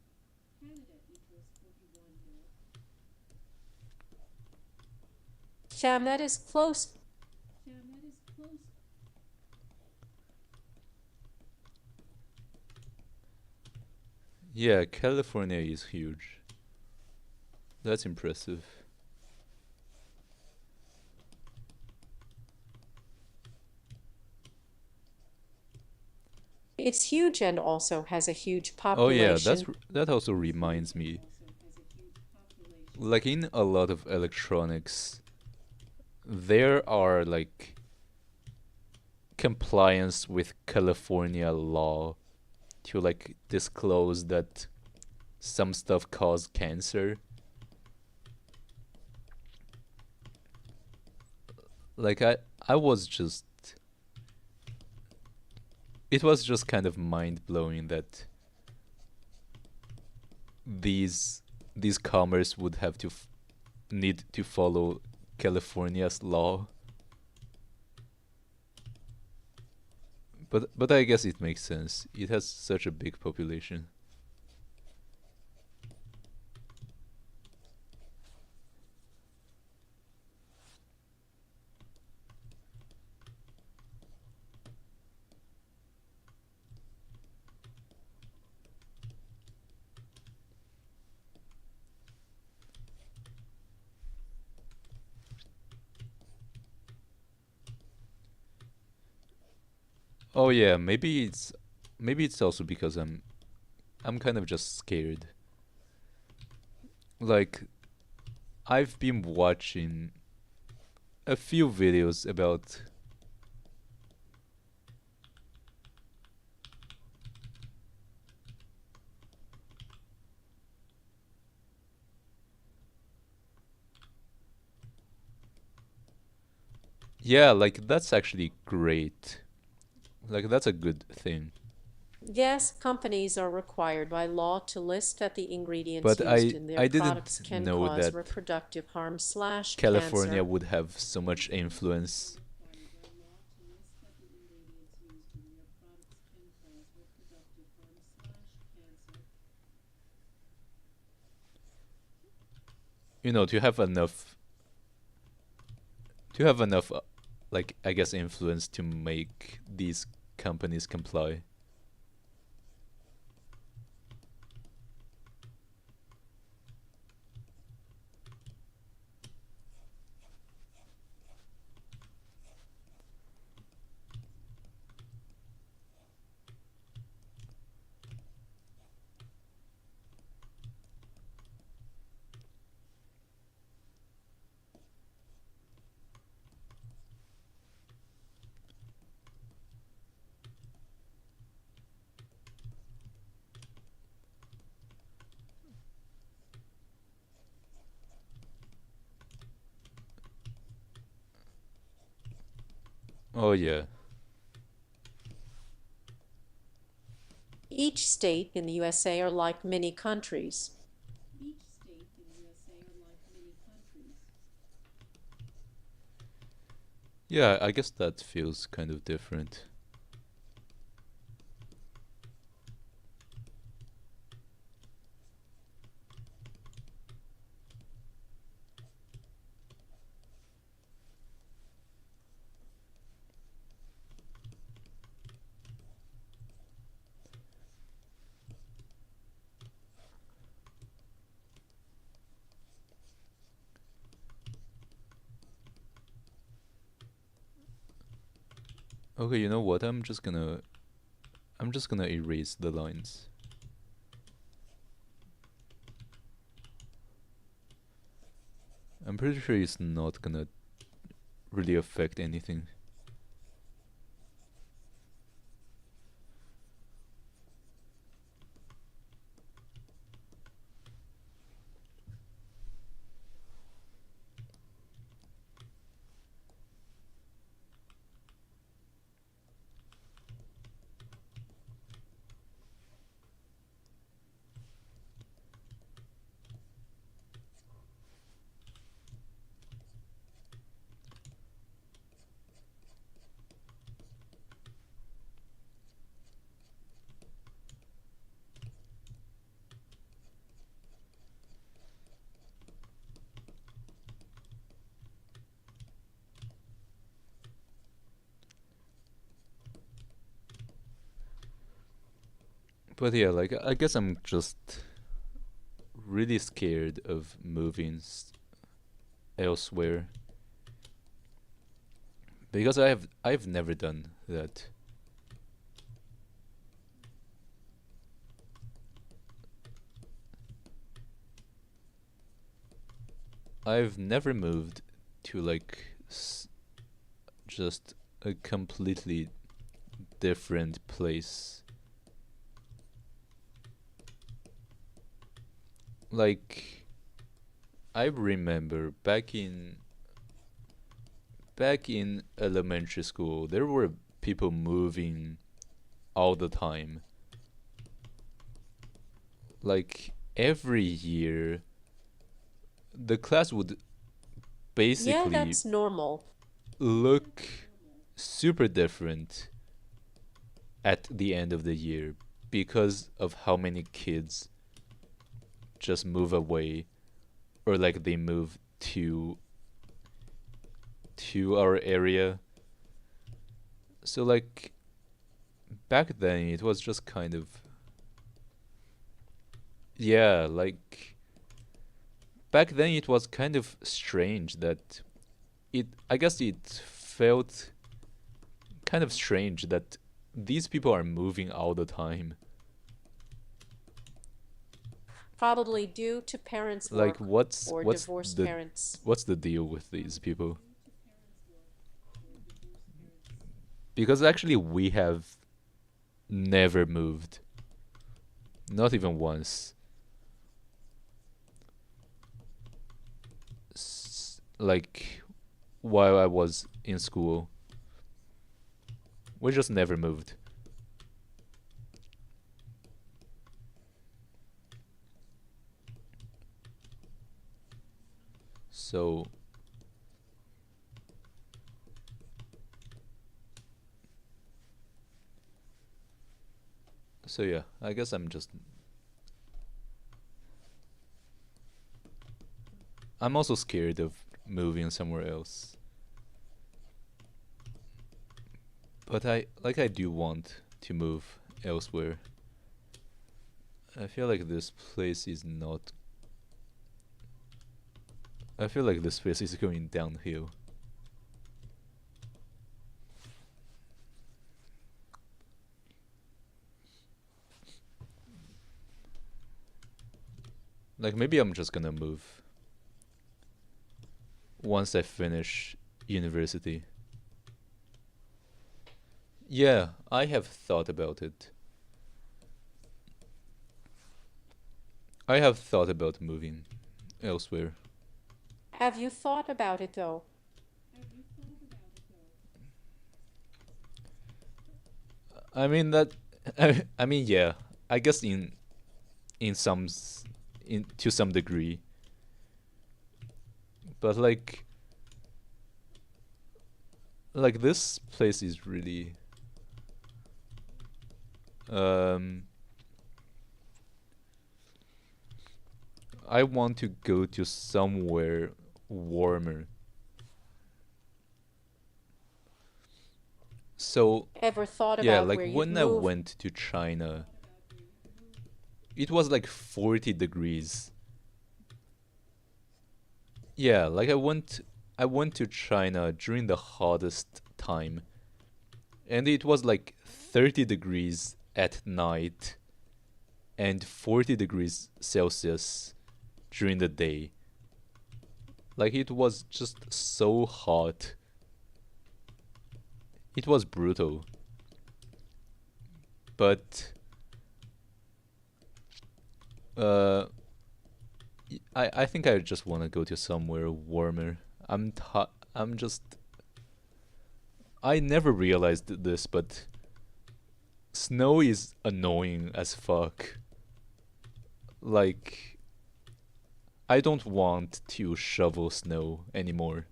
[SPEAKER 2] Canada equals 41 mil. Sham, that is close. Sham, that is close.
[SPEAKER 1] Yeah, California is huge. That's impressive.
[SPEAKER 2] It's huge and also has a huge
[SPEAKER 1] Oh yeah,
[SPEAKER 2] population.
[SPEAKER 1] that also reminds me. Like in a lot of electronics, there are like compliance with California law to like disclose that some stuff cause cancer. Like I was just it was just kind of mind blowing that these these commerce would have to need to follow California's law. But I guess it makes sense. It has such a big population. Oh yeah, maybe it's also because I'm kind of just scared. Like I've been watching a few videos about. Yeah, like that's actually great. Like that's a good thing.
[SPEAKER 2] Yes, companies are required by law to list that the ingredients
[SPEAKER 1] But
[SPEAKER 2] used in their
[SPEAKER 1] I
[SPEAKER 2] products
[SPEAKER 1] didn't
[SPEAKER 2] can
[SPEAKER 1] know
[SPEAKER 2] cause
[SPEAKER 1] that
[SPEAKER 2] reproductive harm slash
[SPEAKER 1] California
[SPEAKER 2] cancer.
[SPEAKER 1] would have so much influence. You know, to have enough like I guess influence to make these companies comply. Oh yeah.
[SPEAKER 2] Each state in the USA are like mini countries.
[SPEAKER 1] Yeah, I guess that feels kind of different. Okay, you know what? I'm just gonna I'm just gonna erase the lines. I'm pretty sure it's not gonna really affect anything. But yeah, like I guess I'm just really scared of moving elsewhere because I've never done that. I've never moved to like just a completely different place. Like I remember back in elementary school, there were people moving all the time. Like every year, the class would
[SPEAKER 2] Yeah,
[SPEAKER 1] basically
[SPEAKER 2] that's normal.
[SPEAKER 1] look super different at the end of the year because of how many kids just move away or like they move to our area. So like back then it was just kind of, yeah, like back then it was kind of strange that it I guess it felt kind of strange that these people are moving all the time.
[SPEAKER 2] Probably due to parents'
[SPEAKER 1] Like
[SPEAKER 2] work or
[SPEAKER 1] what's
[SPEAKER 2] divorced
[SPEAKER 1] the
[SPEAKER 2] parents.
[SPEAKER 1] what's the deal with these people? Because actually we have never moved, not even once. Like while I was in school, we just never moved. So so yeah, I guess I'm also scared of moving somewhere else. But I do want to move elsewhere. I feel like this place is not I feel like this place is going downhill. Like maybe I'm just gonna move once I finish university. Yeah, I have thought about it. I have thought about moving elsewhere.
[SPEAKER 2] Have you thought about it though?
[SPEAKER 1] I mean that I mean yeah, I guess in some in to some degree. But like this place is really um I want to go to somewhere warmer. So,
[SPEAKER 2] Ever thought
[SPEAKER 1] yeah,
[SPEAKER 2] about
[SPEAKER 1] like
[SPEAKER 2] where you'd
[SPEAKER 1] when I
[SPEAKER 2] move?
[SPEAKER 1] went to China, it was like 40 degrees. Yeah, like I went to China during the hottest time and it was like 30 degrees at night and 40 degrees Celsius during the day. Like it was just so hot. It was brutal. But uh I think I just want to go to somewhere warmer. I'm just I never realized this, but snow is annoying as fuck. Like I don't want to shovel snow anymore.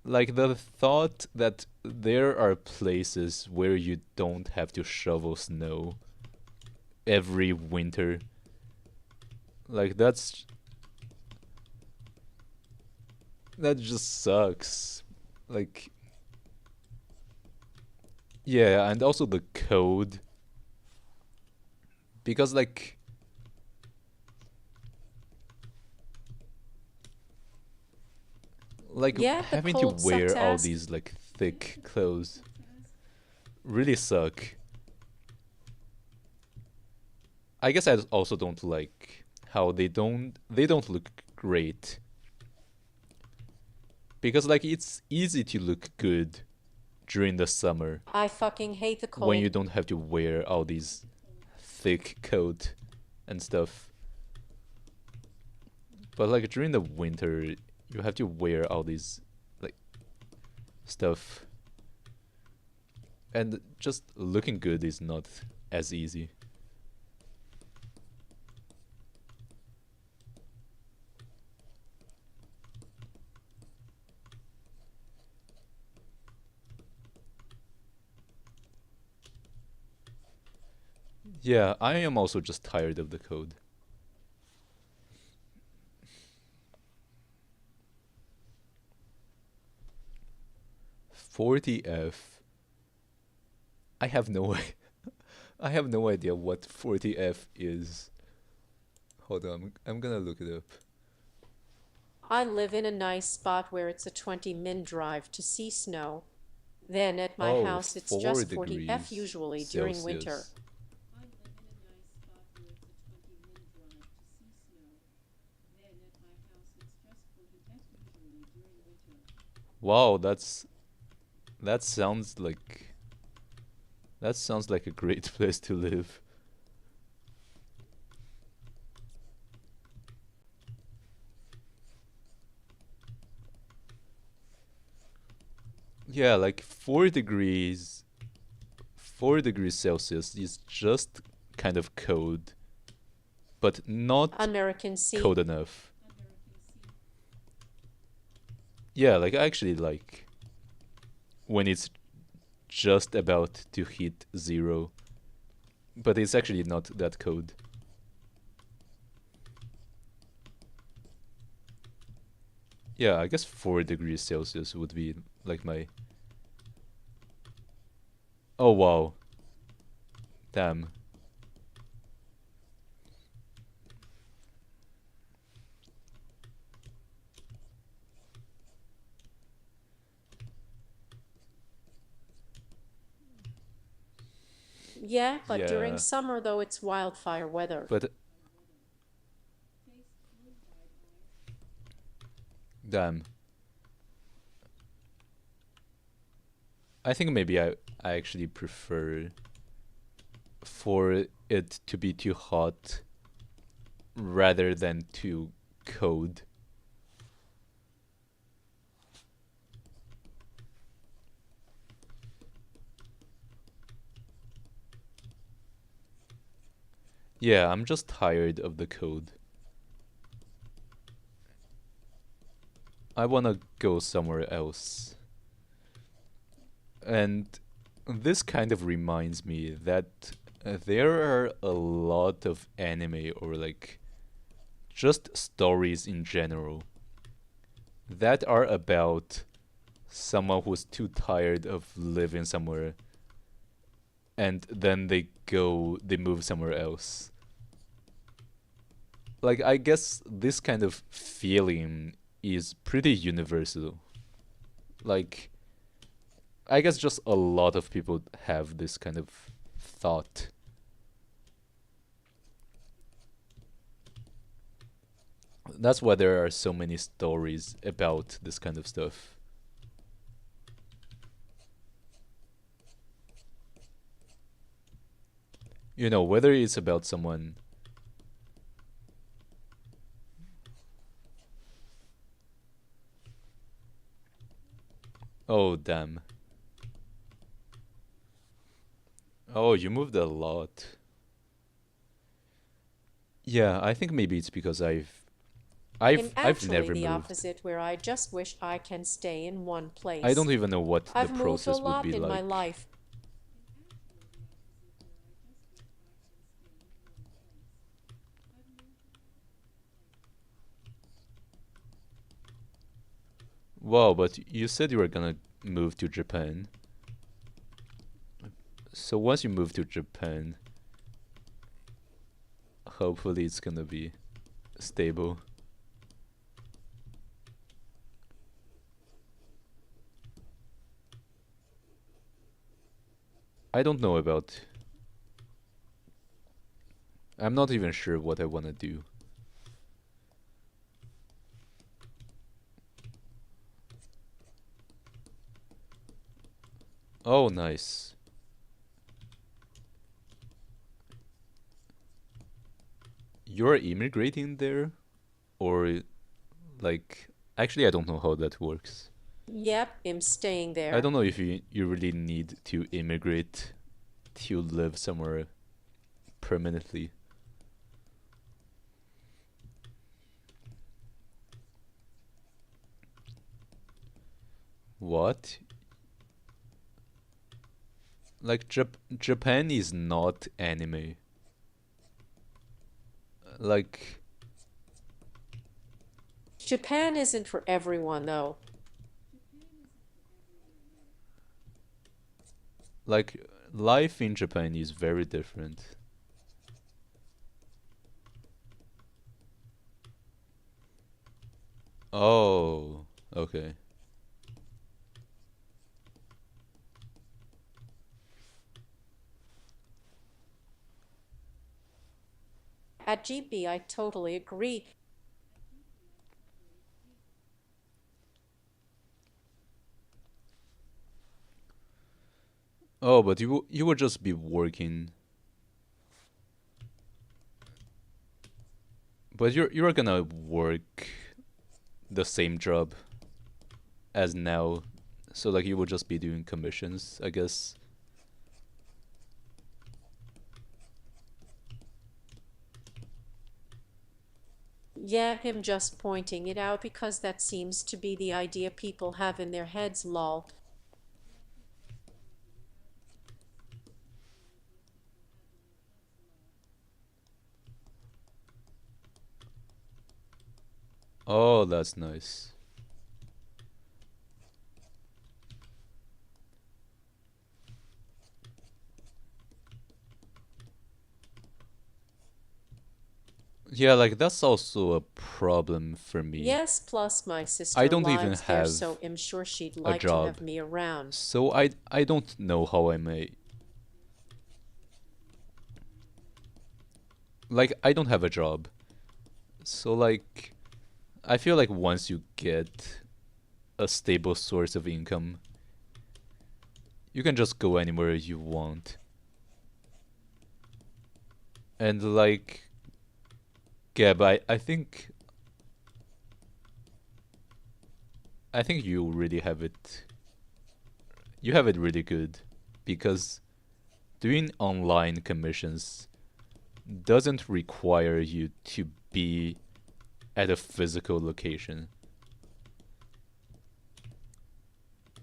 [SPEAKER 1] Like the thought that there are places where you don't have to shovel snow every winter. Like that just sucks. Like yeah, and also the code because like
[SPEAKER 2] Yeah, the
[SPEAKER 1] having to
[SPEAKER 2] cold sucks
[SPEAKER 1] wear all
[SPEAKER 2] ass.
[SPEAKER 1] these like thick clothes really suck. I guess I also don't like how they don't look great because like it's easy to look good during the summer
[SPEAKER 2] I fucking hate the
[SPEAKER 1] when you
[SPEAKER 2] cold.
[SPEAKER 1] don't have to wear all these thick coat and stuff. But like during the winter, you have to wear all these like stuff, and just looking good is not as easy. Yeah, I am also just tired of the code. 40F. I have no I have no idea what 40F is. Hold on, I'm gonna look it up.
[SPEAKER 2] I live in a nice spot where it's a 20-min drive to see snow. Then at my
[SPEAKER 1] Oh,
[SPEAKER 2] house it's
[SPEAKER 1] 4
[SPEAKER 2] just 40 F
[SPEAKER 1] degrees
[SPEAKER 2] usually during winter.
[SPEAKER 1] Celsius. Wow, that sounds like that sounds like a great place to live. Yeah, like 4 degrees Celsius is just kind of cold, but not
[SPEAKER 2] American C.
[SPEAKER 1] cold enough. Yeah, like I actually like when it's just about to hit zero, but it's actually not that cold. Yeah, I guess 4 degrees Celsius would be like my. Oh wow, damn.
[SPEAKER 2] Yeah, but during
[SPEAKER 1] Yeah,
[SPEAKER 2] summer though it's wildfire weather.
[SPEAKER 1] but damn. I think maybe I actually prefer for it to be too hot rather than too cold. Yeah, I'm just tired of the code. I wanna go somewhere else. And this kind of reminds me that there are a lot of anime or like just stories in general that are about someone who's too tired of living somewhere and then they move somewhere else. Like I guess this kind of feeling is pretty universal. Like I guess just a lot of people have this kind of thought. That's why there are so many stories about this kind of stuff. You know, whether it's about someone. Oh, damn. Oh, you moved a lot. Yeah, I think maybe it's because
[SPEAKER 2] I'm
[SPEAKER 1] I've
[SPEAKER 2] actually
[SPEAKER 1] never
[SPEAKER 2] the
[SPEAKER 1] moved.
[SPEAKER 2] opposite, where I just wish I can stay in one
[SPEAKER 1] I
[SPEAKER 2] place.
[SPEAKER 1] don't even know what the
[SPEAKER 2] I've moved a
[SPEAKER 1] process would
[SPEAKER 2] lot
[SPEAKER 1] be
[SPEAKER 2] in my
[SPEAKER 1] like.
[SPEAKER 2] life.
[SPEAKER 1] Wow, but you said you were gonna move to Japan. So once you move to Japan, hopefully it's gonna be stable. I don't know about. I'm not even sure what I wanna do. Oh, nice. You're immigrating there? Or, like. Actually, I don't know how that works.
[SPEAKER 2] Yep, I'm staying
[SPEAKER 1] I
[SPEAKER 2] there.
[SPEAKER 1] don't know if you really need to immigrate to live somewhere permanently. What? Like, Japan is not anime. Like,
[SPEAKER 2] Japan isn't for everyone, though.
[SPEAKER 1] like, life in Japan is very different. Oh, okay.
[SPEAKER 2] At GB, I totally agree.
[SPEAKER 1] Oh, but you would just be working. But you're gonna work the same job as now. So like you would just be doing commissions, I guess.
[SPEAKER 2] Yeah, him just pointing it out because that seems to be the idea people have in their heads, lol.
[SPEAKER 1] Oh, that's nice. Yeah, like that's also a problem for me.
[SPEAKER 2] Yes, plus my
[SPEAKER 1] I
[SPEAKER 2] sister
[SPEAKER 1] don't even
[SPEAKER 2] lives there,
[SPEAKER 1] have
[SPEAKER 2] so I'm sure she'd
[SPEAKER 1] a
[SPEAKER 2] like to
[SPEAKER 1] job.
[SPEAKER 2] have me around.
[SPEAKER 1] So I don't know how I may like I don't have a job. So like I feel like once you get a stable source of income, you can just go anywhere you want. And like Gab, I think you really have it. You have it really good because doing online commissions doesn't require you to be at a physical location.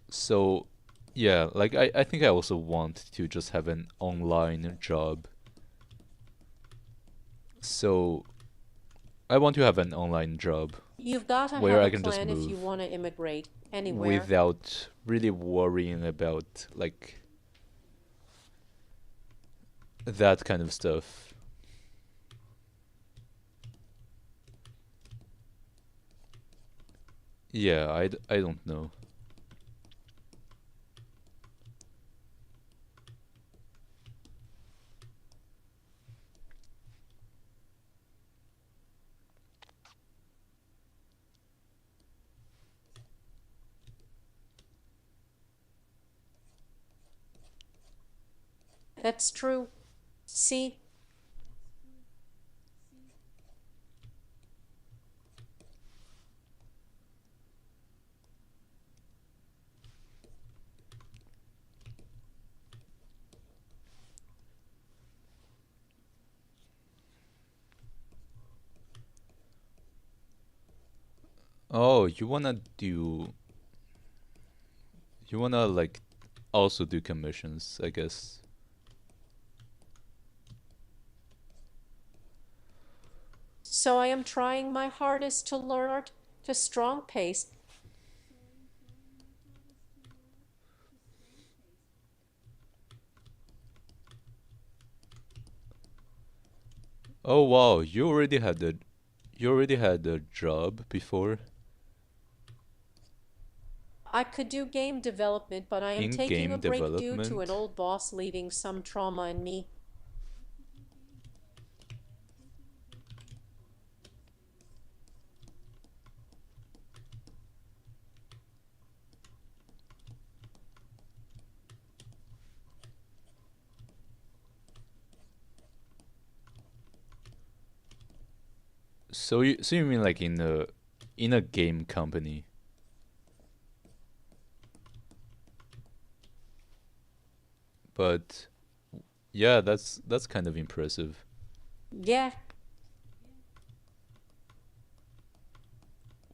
[SPEAKER 1] So, yeah, like I think I also want to just have an online job. So, I want to have an online job
[SPEAKER 2] You've got to
[SPEAKER 1] where
[SPEAKER 2] have
[SPEAKER 1] I
[SPEAKER 2] a
[SPEAKER 1] can just
[SPEAKER 2] plan if you
[SPEAKER 1] move
[SPEAKER 2] want to immigrate anywhere.
[SPEAKER 1] without really worrying about like that kind of stuff. Yeah, I don't know.
[SPEAKER 2] That's true. See,
[SPEAKER 1] Oh, you wanna like also do commissions, I guess.
[SPEAKER 2] so I am trying my hardest to learn art to strong pace.
[SPEAKER 1] Oh wow, you already had a job before
[SPEAKER 2] I could do game development, but I am
[SPEAKER 1] in
[SPEAKER 2] taking a
[SPEAKER 1] game
[SPEAKER 2] break due to an
[SPEAKER 1] development.
[SPEAKER 2] old boss leaving some trauma in me.
[SPEAKER 1] So you mean like in a game company? But yeah, that's kind of impressive.
[SPEAKER 2] Yeah,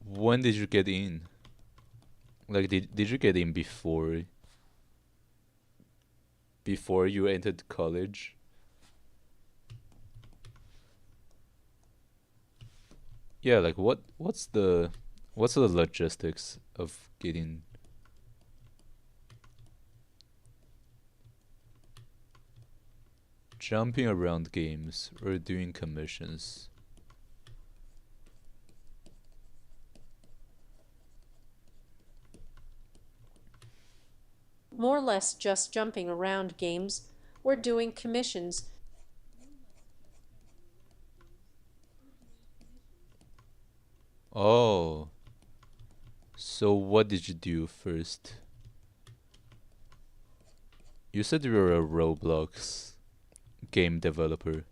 [SPEAKER 1] When did you get in? Like did you get in before you entered college? Yeah, like what's the logistics of getting jumping around games or doing commissions?
[SPEAKER 2] more or less just jumping around games. We're doing commissions.
[SPEAKER 1] Oh, so what did you do first? You said you were a Roblox game developer.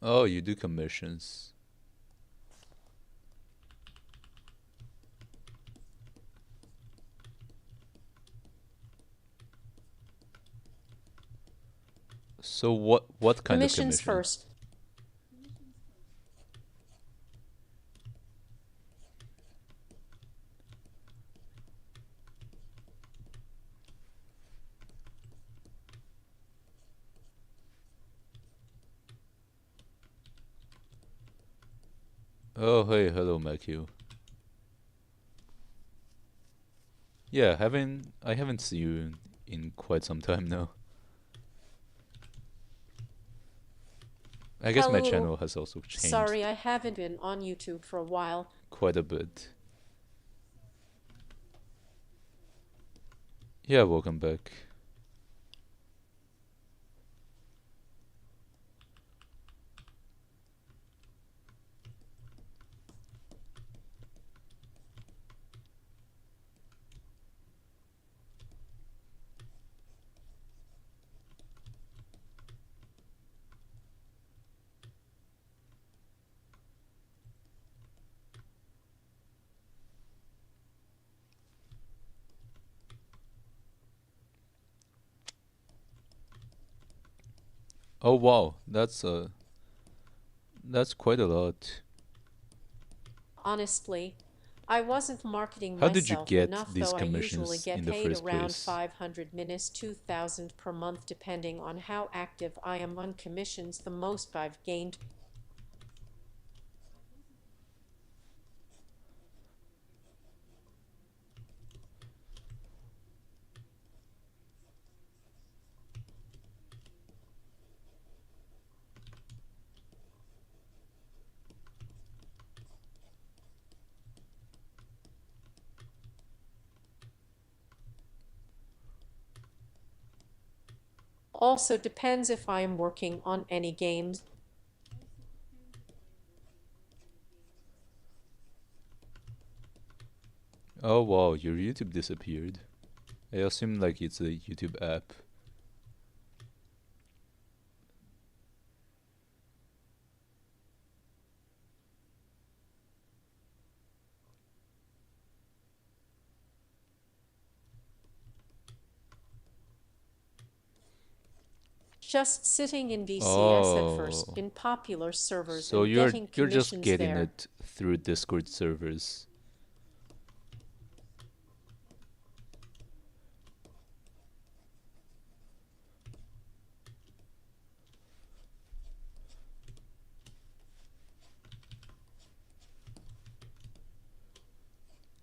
[SPEAKER 1] Oh, you do commissions. So what kind of
[SPEAKER 2] Commissions
[SPEAKER 1] commission?
[SPEAKER 2] first.
[SPEAKER 1] Oh, hey, hello, Matthew. Yeah, I haven't seen you in quite some time now. I guess my
[SPEAKER 2] Hello.
[SPEAKER 1] channel has also changed
[SPEAKER 2] Sorry, I haven't been on YouTube for a while.
[SPEAKER 1] quite a bit. Yeah, welcome back. Oh wow, that's quite a lot.
[SPEAKER 2] Honestly, I wasn't marketing
[SPEAKER 1] How did you
[SPEAKER 2] myself
[SPEAKER 1] get
[SPEAKER 2] enough,
[SPEAKER 1] these
[SPEAKER 2] though I usually
[SPEAKER 1] commissions
[SPEAKER 2] get
[SPEAKER 1] in the
[SPEAKER 2] paid
[SPEAKER 1] first
[SPEAKER 2] around
[SPEAKER 1] place?
[SPEAKER 2] 500 minutes, 2000 per month, depending on how active I am on commissions. The most I've gained. Also depends if I am working on any games.
[SPEAKER 1] Oh wow, your YouTube disappeared. I assume like it's a YouTube app.
[SPEAKER 2] Just sitting in VCS at first,
[SPEAKER 1] Oh,
[SPEAKER 2] in popular servers
[SPEAKER 1] so
[SPEAKER 2] and getting
[SPEAKER 1] you're just
[SPEAKER 2] commissions
[SPEAKER 1] getting
[SPEAKER 2] there.
[SPEAKER 1] it through Discord servers.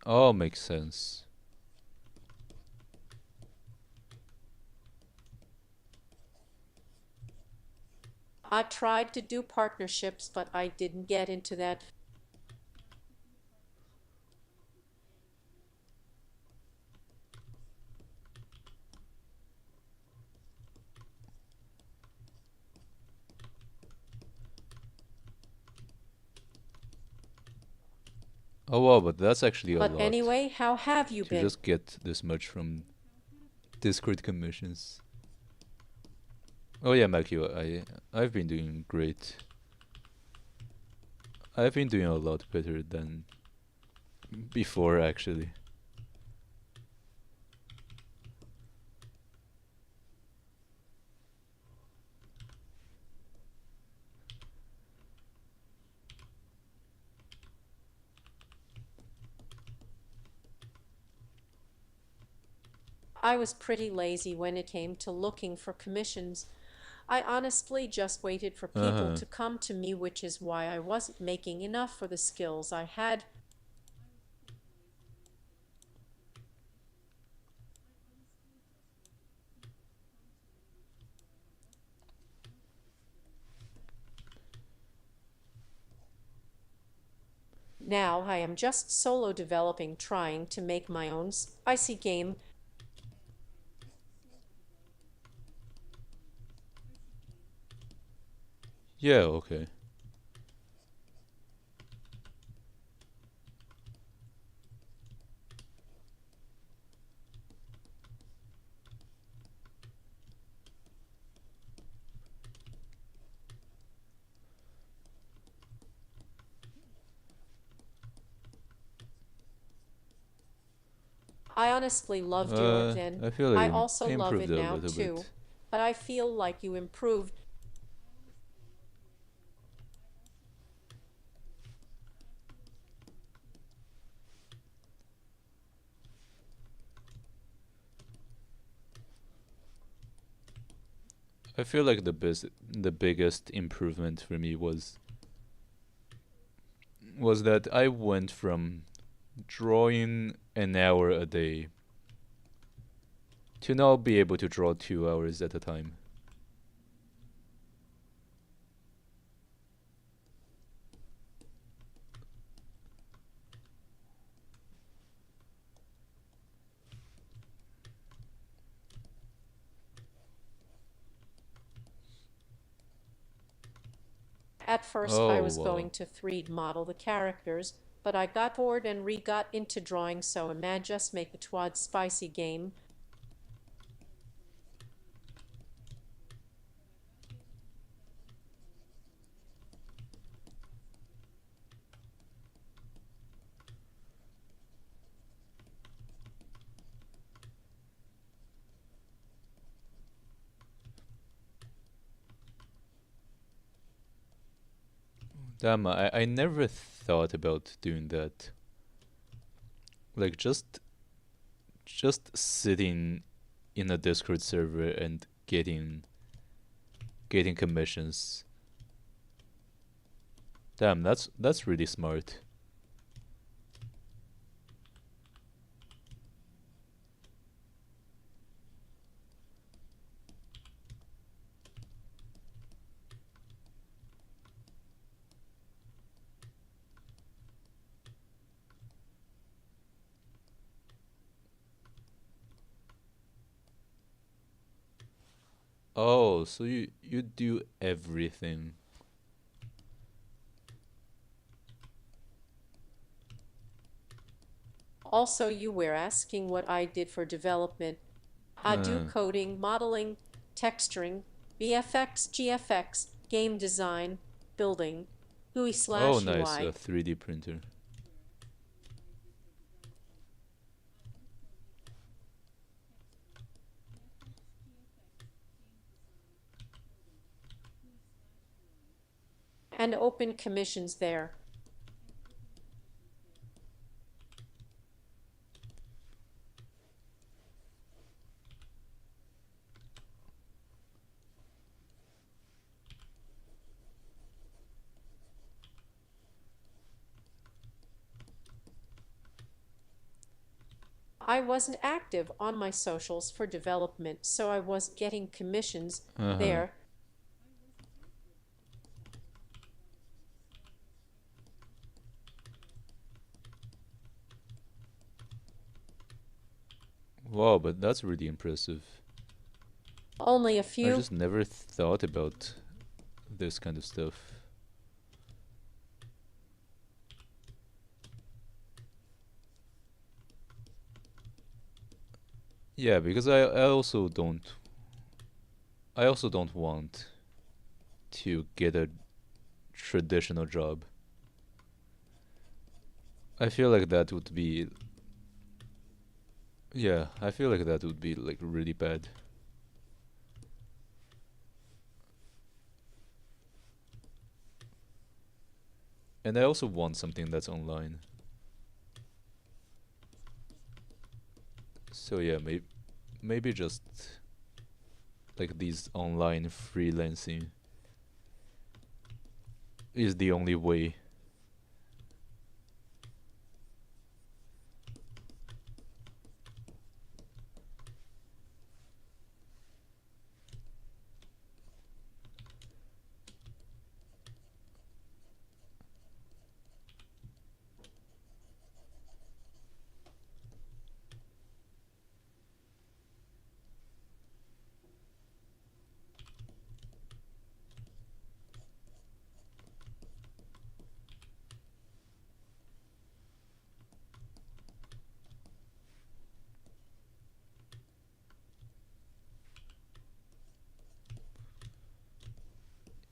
[SPEAKER 1] Oh, makes sense.
[SPEAKER 2] I tried to do partnerships, but I didn't get into that.
[SPEAKER 1] Oh wow, but that's actually a
[SPEAKER 2] But
[SPEAKER 1] lot
[SPEAKER 2] anyway, how have you
[SPEAKER 1] to
[SPEAKER 2] been?
[SPEAKER 1] just get this much from Discord commissions. Oh yeah, Makio, I've been doing great. I've been doing a lot better than before actually.
[SPEAKER 2] I was pretty lazy when it came to looking for commissions. I honestly just waited for people
[SPEAKER 1] Uh-huh.
[SPEAKER 2] to come to me, which is why I wasn't making enough for the skills I had. Now I am just solo developing, trying to make my own spicy game.
[SPEAKER 1] Yeah, okay.
[SPEAKER 2] I honestly loved yours then.
[SPEAKER 1] I feel like
[SPEAKER 2] I also
[SPEAKER 1] I
[SPEAKER 2] love
[SPEAKER 1] improved
[SPEAKER 2] it
[SPEAKER 1] a
[SPEAKER 2] now
[SPEAKER 1] little
[SPEAKER 2] too.
[SPEAKER 1] bit.
[SPEAKER 2] But I feel like you improved.
[SPEAKER 1] I feel like the biggest improvement for me was that I went from drawing an hour a day to now be able to draw 2 hours at a time.
[SPEAKER 2] At first, I
[SPEAKER 1] Oh
[SPEAKER 2] was
[SPEAKER 1] wow.
[SPEAKER 2] going to 3D model the characters, but I got bored and re-got into drawing, so I might just make a twad spicy game.
[SPEAKER 1] Damn, I never thought about doing that. Like just sitting in a Discord server and getting commissions. Damn, that's really smart. Oh, so you do everything.
[SPEAKER 2] Also, you were asking what I did for development. I do
[SPEAKER 1] Uh,
[SPEAKER 2] coding, modeling, texturing, VFX, GFX, game design, building, GUI
[SPEAKER 1] oh,
[SPEAKER 2] slash
[SPEAKER 1] nice,
[SPEAKER 2] UI.
[SPEAKER 1] a 3D printer.
[SPEAKER 2] And open commissions there. I wasn't active on my socials for development, so I was getting commissions
[SPEAKER 1] Uh huh.
[SPEAKER 2] there.
[SPEAKER 1] Wow, but that's really impressive.
[SPEAKER 2] Only a
[SPEAKER 1] I
[SPEAKER 2] few.
[SPEAKER 1] just never thought about this kind of stuff. Yeah, because I also don't want to get a traditional job. I feel like that would be yeah, I feel like that would be like really bad. And I also want something that's online. So yeah, maybe just like these online freelancing is the only way.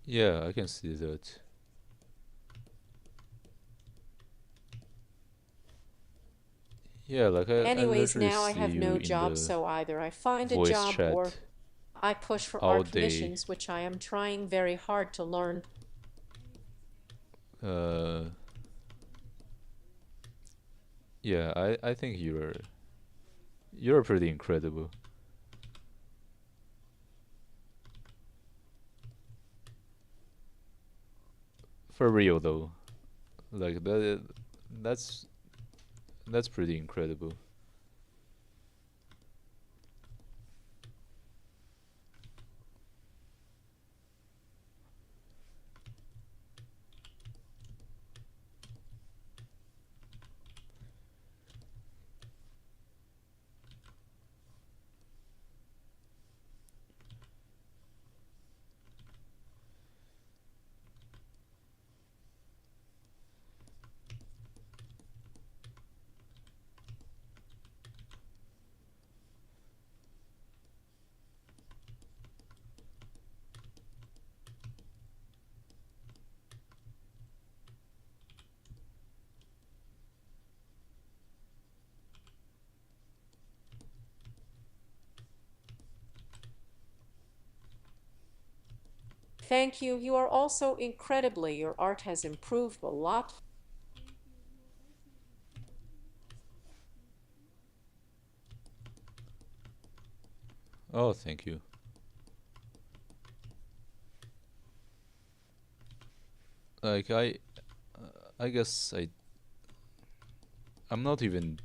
[SPEAKER 1] Yeah, I can see that. Yeah, like I
[SPEAKER 2] Anyways,
[SPEAKER 1] literally
[SPEAKER 2] now I
[SPEAKER 1] see
[SPEAKER 2] have
[SPEAKER 1] you
[SPEAKER 2] no
[SPEAKER 1] in
[SPEAKER 2] job,
[SPEAKER 1] the
[SPEAKER 2] so either I find a
[SPEAKER 1] voice
[SPEAKER 2] job or
[SPEAKER 1] chat
[SPEAKER 2] I push for
[SPEAKER 1] all
[SPEAKER 2] art
[SPEAKER 1] day.
[SPEAKER 2] commissions, which I am trying very hard to learn.
[SPEAKER 1] Uh, yeah, I think you're pretty incredible. For real though. Like that's that's pretty incredible.
[SPEAKER 2] Thank you. You are also incredibly, your art has improved a lot.
[SPEAKER 1] Oh, thank you. Like I guess I'm not even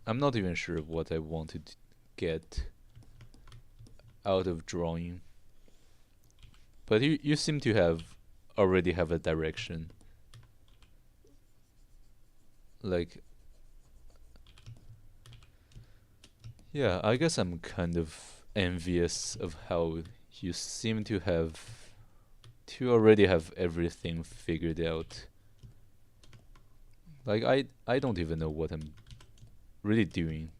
[SPEAKER 1] I'm not even sure what I wanted to get out of drawing. But you seem to have already have a direction. Like yeah, I guess I'm kind of envious of how You seem to already have everything figured out. Like I don't even know what I'm really doing.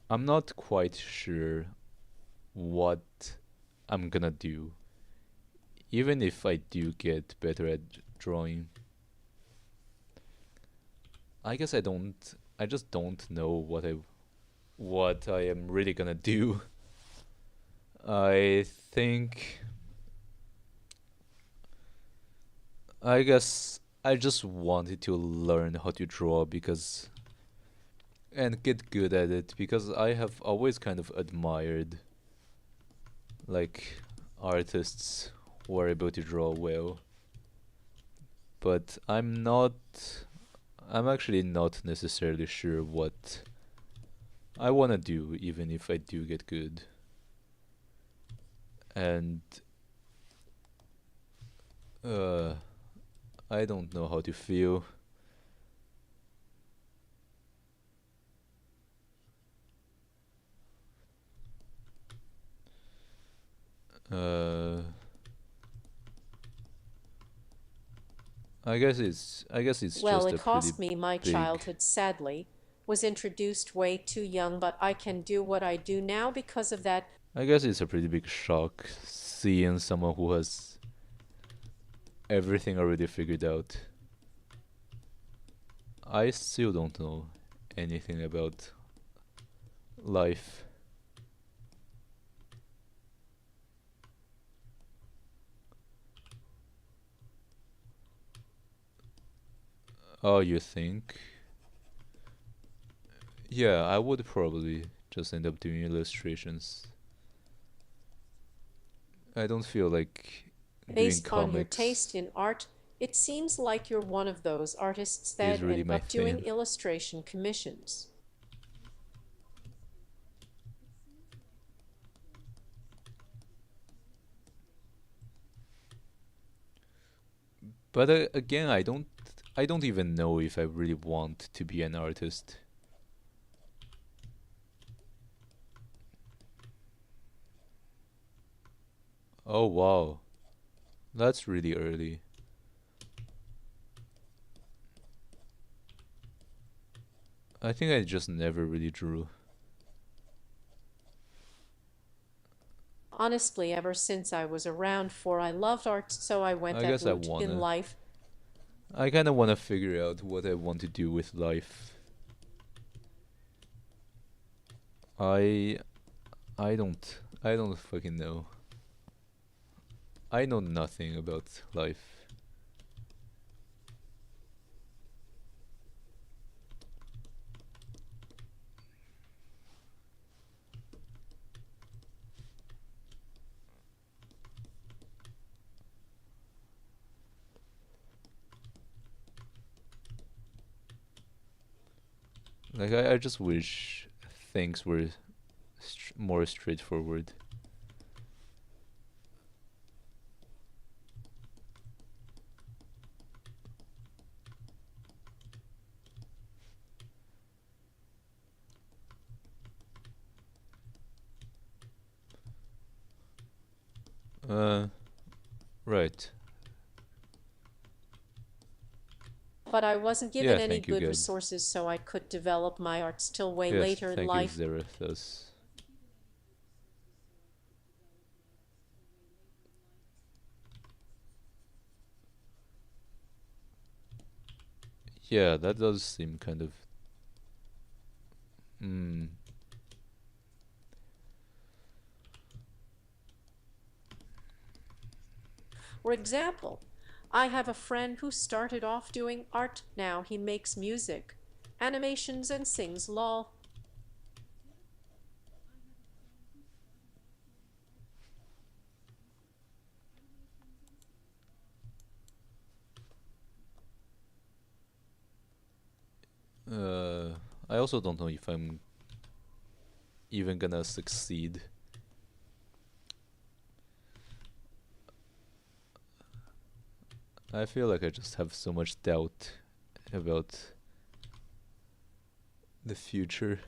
[SPEAKER 1] I'm not quite sure what I'm gonna do, even if I do get better at drawing. I guess I just don't know what I am really gonna do. I think I guess I just wanted to learn how to draw because and get good at it because I have always kind of admired like artists who are able to draw well, but I'm actually not necessarily sure what I want to do even if I do get good. And uh I don't know how to feel. Uh I guess it's
[SPEAKER 2] Well,
[SPEAKER 1] just
[SPEAKER 2] it
[SPEAKER 1] a pretty
[SPEAKER 2] cost me my
[SPEAKER 1] big
[SPEAKER 2] childhood, sadly. Was introduced way too young, but I can do what I do now because of that.
[SPEAKER 1] I guess it's a pretty big shock seeing someone who has everything already figured out. I still don't know anything about life. Oh, you think? Yeah, I would probably just end up doing illustrations. I don't feel like doing
[SPEAKER 2] Based on your taste
[SPEAKER 1] comics
[SPEAKER 2] in art, it seems like you're one of those artists
[SPEAKER 1] is
[SPEAKER 2] that
[SPEAKER 1] really
[SPEAKER 2] end
[SPEAKER 1] my
[SPEAKER 2] up doing
[SPEAKER 1] thing.
[SPEAKER 2] illustration commissions.
[SPEAKER 1] But again, I don't even know if I really want to be an artist. Oh wow, that's really early. I think I just never really drew.
[SPEAKER 2] Honestly, ever since I was around 4, I loved art, so I went
[SPEAKER 1] I
[SPEAKER 2] that
[SPEAKER 1] guess I
[SPEAKER 2] route in
[SPEAKER 1] wanna.
[SPEAKER 2] life.
[SPEAKER 1] I kind of want to figure out what I want to do with life. I I don't fucking know. I know nothing about life. Like I just wish things were more straightforward. Uh, right.
[SPEAKER 2] But I wasn't
[SPEAKER 1] Yeah,
[SPEAKER 2] given any
[SPEAKER 1] thank you,
[SPEAKER 2] good
[SPEAKER 1] Gab.
[SPEAKER 2] resources, so I could develop my arts till way
[SPEAKER 1] Yes,
[SPEAKER 2] later in
[SPEAKER 1] thank you,
[SPEAKER 2] life.
[SPEAKER 1] Zerathos. Yeah, that does seem kind of. Hmm.
[SPEAKER 2] For example, I have a friend who started off doing art. Now he makes music, animations, and sings lol.
[SPEAKER 1] Uh, I also don't know if I'm even gonna succeed. I feel like I just have so much doubt about the future.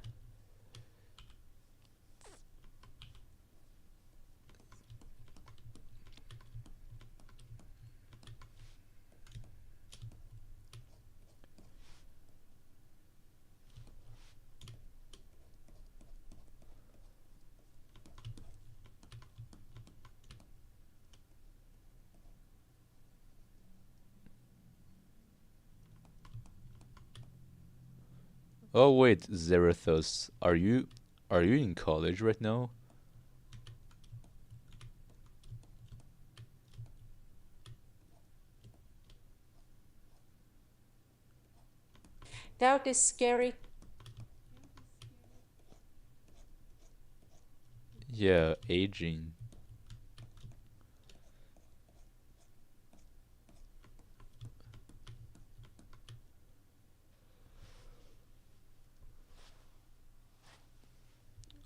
[SPEAKER 1] Oh wait, Zerathos, are you in college right now?
[SPEAKER 2] Doubt is scary.
[SPEAKER 1] Yeah, aging.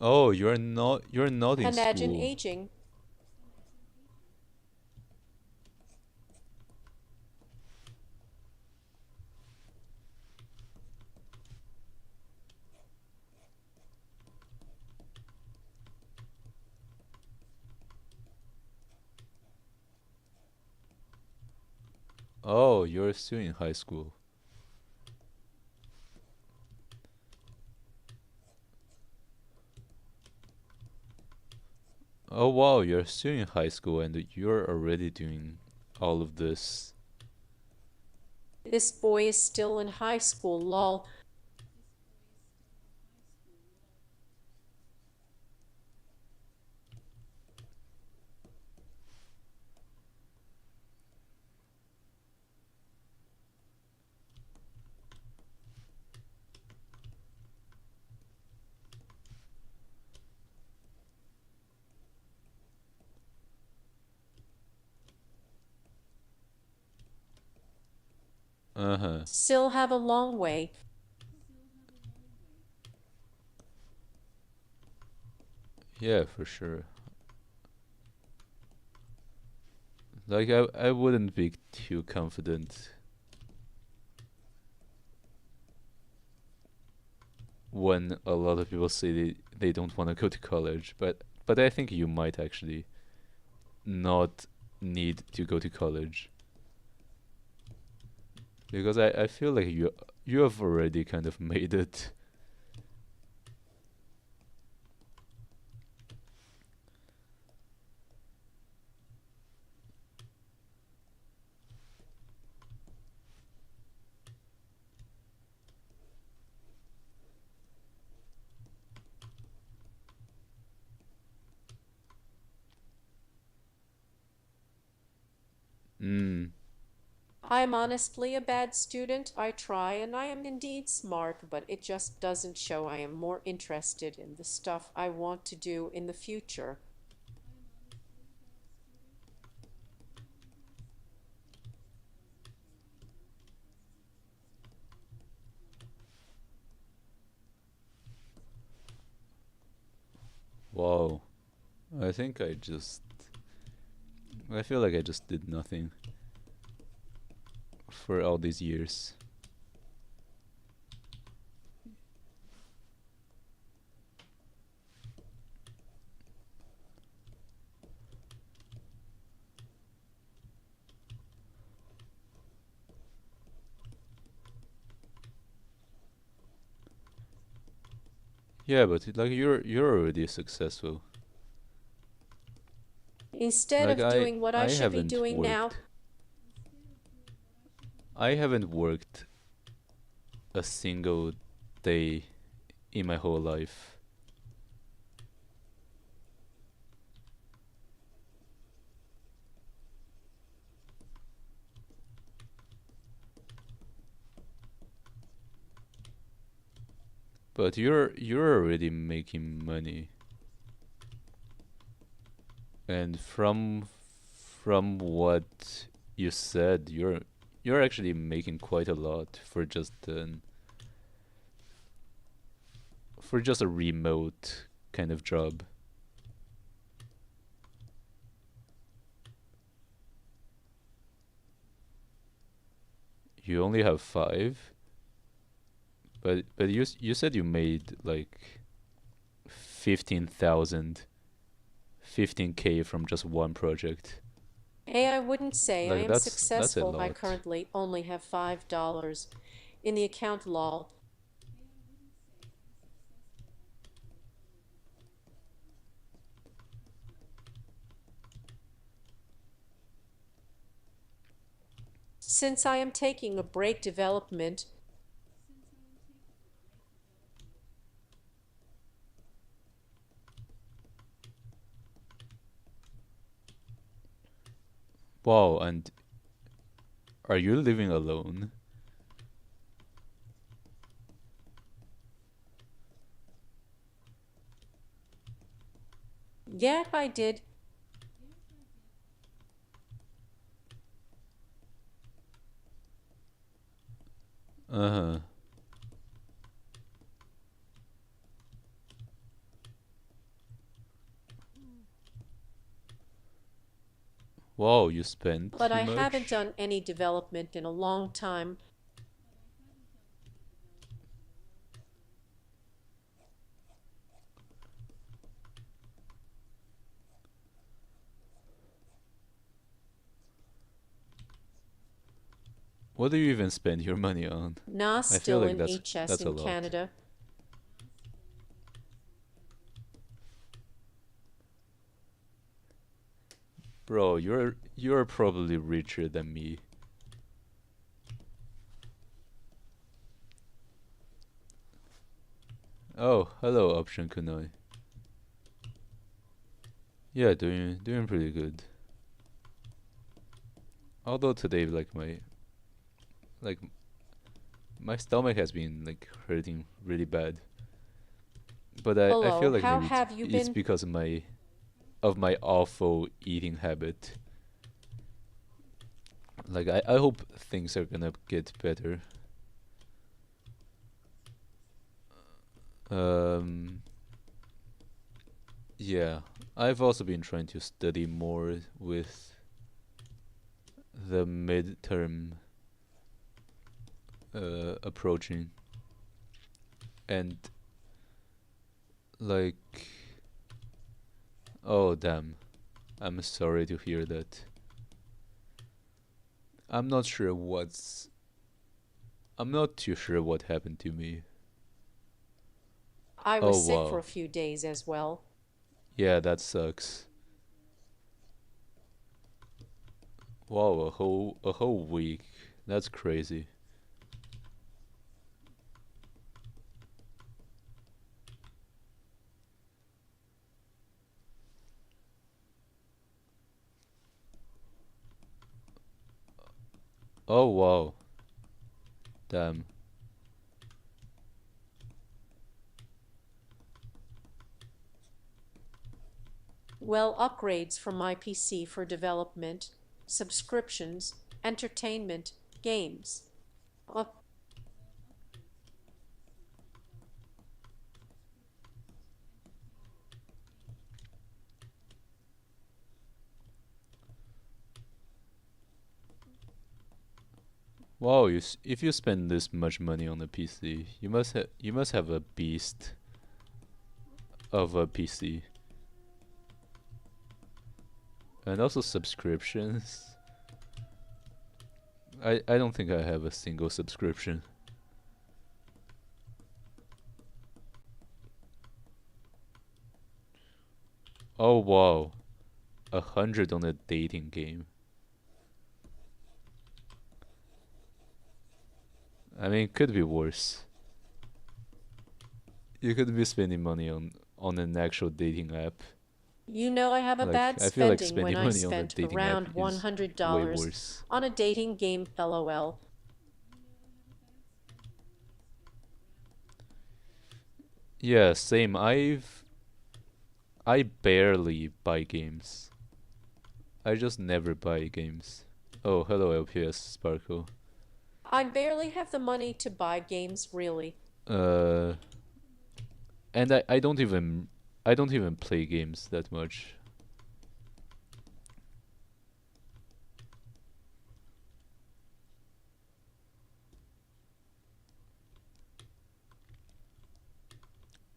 [SPEAKER 1] Oh, you're not in
[SPEAKER 2] Imagine
[SPEAKER 1] school.
[SPEAKER 2] aging.
[SPEAKER 1] Oh, you're still in high school. Oh wow, you're still in high school and you're already doing all of this.
[SPEAKER 2] This boy is still in high school, lol.
[SPEAKER 1] Uh-huh.
[SPEAKER 2] Still have a long way.
[SPEAKER 1] Yeah, for sure. Like I wouldn't be too confident when a lot of people say they don't want to go to college, but I think you might actually not need to go to college because I feel like you have already kind of made it. Mm.
[SPEAKER 2] I am honestly a bad student. I try and I am indeed smart, but it just doesn't show I am more interested in the stuff I want to do in the future.
[SPEAKER 1] Wow. I think I feel like I just did nothing for all these years. Yeah, but like you're already successful.
[SPEAKER 2] Instead
[SPEAKER 1] Like
[SPEAKER 2] of
[SPEAKER 1] I
[SPEAKER 2] doing what I
[SPEAKER 1] I
[SPEAKER 2] should be
[SPEAKER 1] haven't
[SPEAKER 2] doing now,
[SPEAKER 1] worked. I haven't worked a single day in my whole life. But you're already making money. And from what you said, you're actually making quite a lot for just a remote kind of job. You only have five, but you said you made like 15,000, 15K from just one project.
[SPEAKER 2] I wouldn't say I
[SPEAKER 1] Like
[SPEAKER 2] am
[SPEAKER 1] that's a
[SPEAKER 2] successful. I
[SPEAKER 1] lot.
[SPEAKER 2] currently only have $5 in the account, lol. Since I am taking a break development,
[SPEAKER 1] Wow, and are you living alone?
[SPEAKER 2] Yeah, I did.
[SPEAKER 1] Uh-huh. Wow, you spend
[SPEAKER 2] But
[SPEAKER 1] too
[SPEAKER 2] I haven't
[SPEAKER 1] much?
[SPEAKER 2] done any development in a long time.
[SPEAKER 1] What do you even spend your money on?
[SPEAKER 2] Nas
[SPEAKER 1] I feel
[SPEAKER 2] still
[SPEAKER 1] like
[SPEAKER 2] in HS
[SPEAKER 1] that's a
[SPEAKER 2] in
[SPEAKER 1] lot.
[SPEAKER 2] Canada.
[SPEAKER 1] Bro, you're probably richer than me. Oh, hello, Option Kunoi. Yeah, doing pretty good. Although today, like my stomach has been like hurting really bad. But I
[SPEAKER 2] Hello,
[SPEAKER 1] feel like
[SPEAKER 2] how
[SPEAKER 1] maybe
[SPEAKER 2] have you
[SPEAKER 1] it's
[SPEAKER 2] been?
[SPEAKER 1] because of my awful eating habit. Like I hope things are gonna get better. Um, yeah, I've also been trying to study more with the midterm approaching, and like, oh damn, I'm sorry to hear that. I'm not sure what's. I'm not too sure what happened to me.
[SPEAKER 2] I
[SPEAKER 1] Oh
[SPEAKER 2] was sick for
[SPEAKER 1] wow,
[SPEAKER 2] a few days as well.
[SPEAKER 1] yeah, that sucks. Wow, a whole week. That's crazy. Oh wow, damn.
[SPEAKER 2] Well, upgrades from my PC for development, subscriptions, entertainment, games. Uh,
[SPEAKER 1] Wow, if you spend this much money on a PC, you must have a beast of a PC, and also subscriptions. I don't think I have a single subscription. Oh wow, 100 on a dating game. I mean, it could be worse. You could be spending money on an actual dating app.
[SPEAKER 2] you know I have a
[SPEAKER 1] Like
[SPEAKER 2] bad
[SPEAKER 1] I feel like
[SPEAKER 2] spending when
[SPEAKER 1] spending
[SPEAKER 2] I
[SPEAKER 1] money on a
[SPEAKER 2] spent
[SPEAKER 1] dating app
[SPEAKER 2] around
[SPEAKER 1] is way
[SPEAKER 2] $100
[SPEAKER 1] worse.
[SPEAKER 2] on a dating game, lol.
[SPEAKER 1] Yeah, same. I barely buy games. I just never buy games. Oh, hello LPS Sparkle.
[SPEAKER 2] I barely have the money to buy games, really.
[SPEAKER 1] Uh, and I don't even play games that much.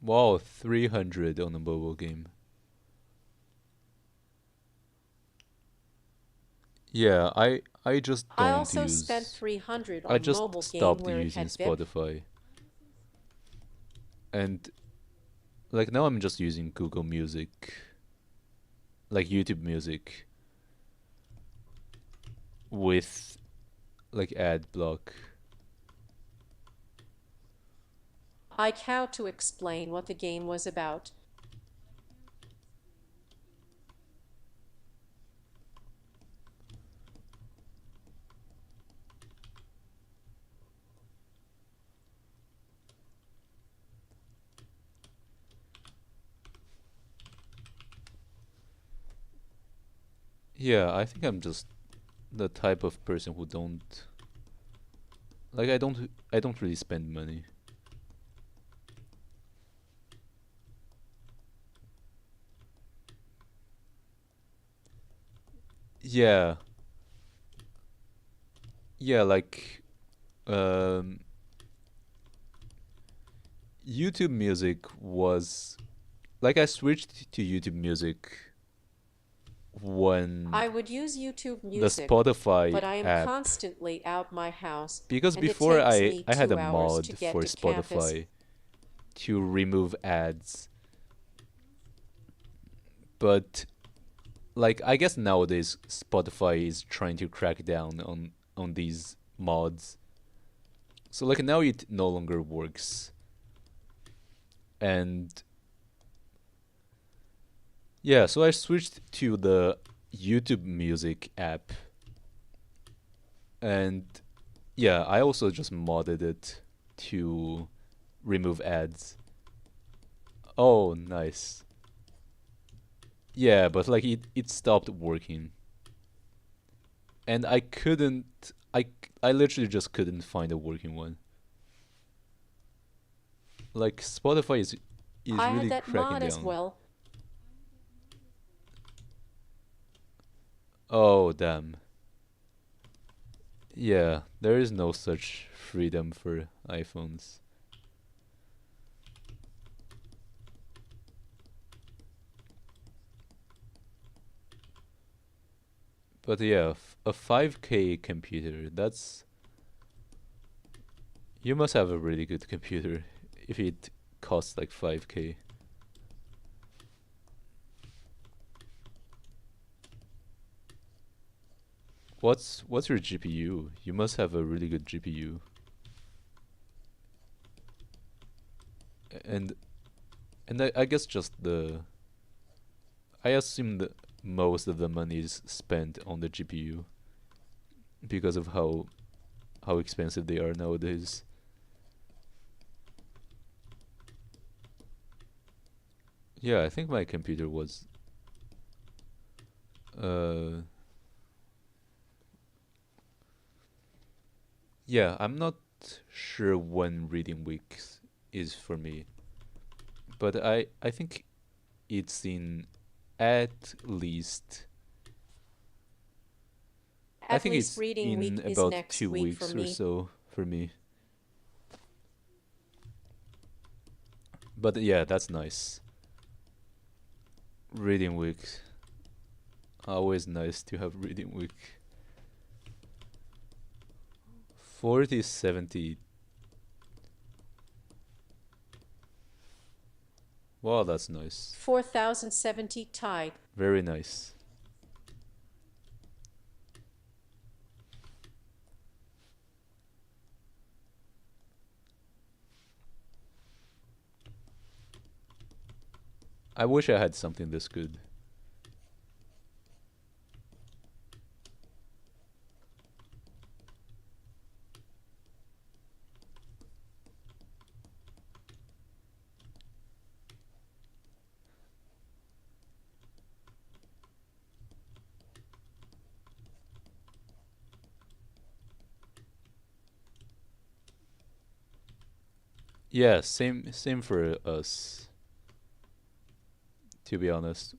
[SPEAKER 1] Wow, 300 on a mobile game. Yeah, I just
[SPEAKER 2] I
[SPEAKER 1] don't
[SPEAKER 2] also spent
[SPEAKER 1] use.
[SPEAKER 2] 300
[SPEAKER 1] I
[SPEAKER 2] on a
[SPEAKER 1] just
[SPEAKER 2] mobile game
[SPEAKER 1] stopped
[SPEAKER 2] where it
[SPEAKER 1] using
[SPEAKER 2] had VIP.
[SPEAKER 1] Spotify, and like now I'm just using Google Music, like YouTube Music, with like ad block.
[SPEAKER 2] I how to explain what the game was about.
[SPEAKER 1] Yeah, I think I'm just the type of person who don't like I don't really spend money. Yeah. Yeah, like um YouTube Music was like I switched to YouTube Music when
[SPEAKER 2] I would use YouTube
[SPEAKER 1] the
[SPEAKER 2] Music,
[SPEAKER 1] Spotify
[SPEAKER 2] but I am
[SPEAKER 1] app
[SPEAKER 2] constantly out my house,
[SPEAKER 1] because
[SPEAKER 2] and it
[SPEAKER 1] before
[SPEAKER 2] takes
[SPEAKER 1] I
[SPEAKER 2] me
[SPEAKER 1] I had a
[SPEAKER 2] 2 hours to
[SPEAKER 1] mod
[SPEAKER 2] get
[SPEAKER 1] for
[SPEAKER 2] to campus.
[SPEAKER 1] Spotify to remove ads, but like I guess nowadays Spotify is trying to crack down on these mods. So like now it no longer works. And yeah, so I switched to the YouTube Music app and yeah, I also just modded it to remove ads. Oh, nice. Yeah, but like it stopped working. And I literally just couldn't find a working one. Like Spotify is
[SPEAKER 2] I had
[SPEAKER 1] really
[SPEAKER 2] that
[SPEAKER 1] cracking
[SPEAKER 2] mod as
[SPEAKER 1] down.
[SPEAKER 2] well.
[SPEAKER 1] Oh, damn. Yeah, there is no such freedom for iPhones. But yeah, a 5K computer, that's you must have a really good computer if it costs like 5K. What's your GPU? You must have a really good GPU. And I guess just the I assume that most of the money is spent on the GPU because of how expensive they are nowadays. Yeah, I think my computer was uh yeah, I'm not sure when reading weeks is for me, but I think it's in at least I
[SPEAKER 2] At
[SPEAKER 1] think
[SPEAKER 2] least
[SPEAKER 1] it's
[SPEAKER 2] reading
[SPEAKER 1] in
[SPEAKER 2] week is
[SPEAKER 1] about
[SPEAKER 2] next
[SPEAKER 1] two
[SPEAKER 2] week for
[SPEAKER 1] weeks or
[SPEAKER 2] me.
[SPEAKER 1] so for me. But yeah, that's nice. Reading week. Always nice to have reading week. 40, 70. Wow, that's nice.
[SPEAKER 2] 4070 Ti.
[SPEAKER 1] Very nice. I wish I had something this good. Yeah, same for us, to be honest.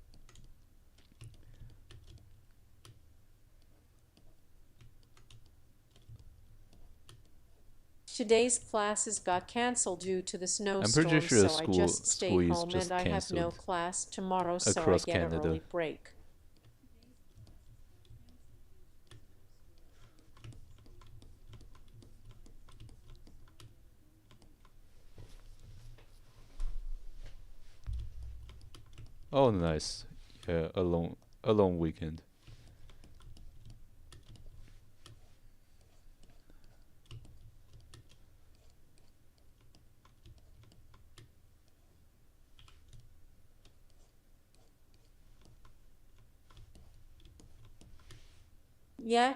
[SPEAKER 2] Today's classes got canceled due to the
[SPEAKER 1] I'm pretty
[SPEAKER 2] snowstorm,
[SPEAKER 1] sure
[SPEAKER 2] so I
[SPEAKER 1] school
[SPEAKER 2] just stay
[SPEAKER 1] school is
[SPEAKER 2] home and
[SPEAKER 1] just
[SPEAKER 2] I have no
[SPEAKER 1] cancelled
[SPEAKER 2] class tomorrow, so I
[SPEAKER 1] across
[SPEAKER 2] get an
[SPEAKER 1] Canada.
[SPEAKER 2] early break.
[SPEAKER 1] Oh, nice. Yeah, a long weekend.
[SPEAKER 2] Yeah,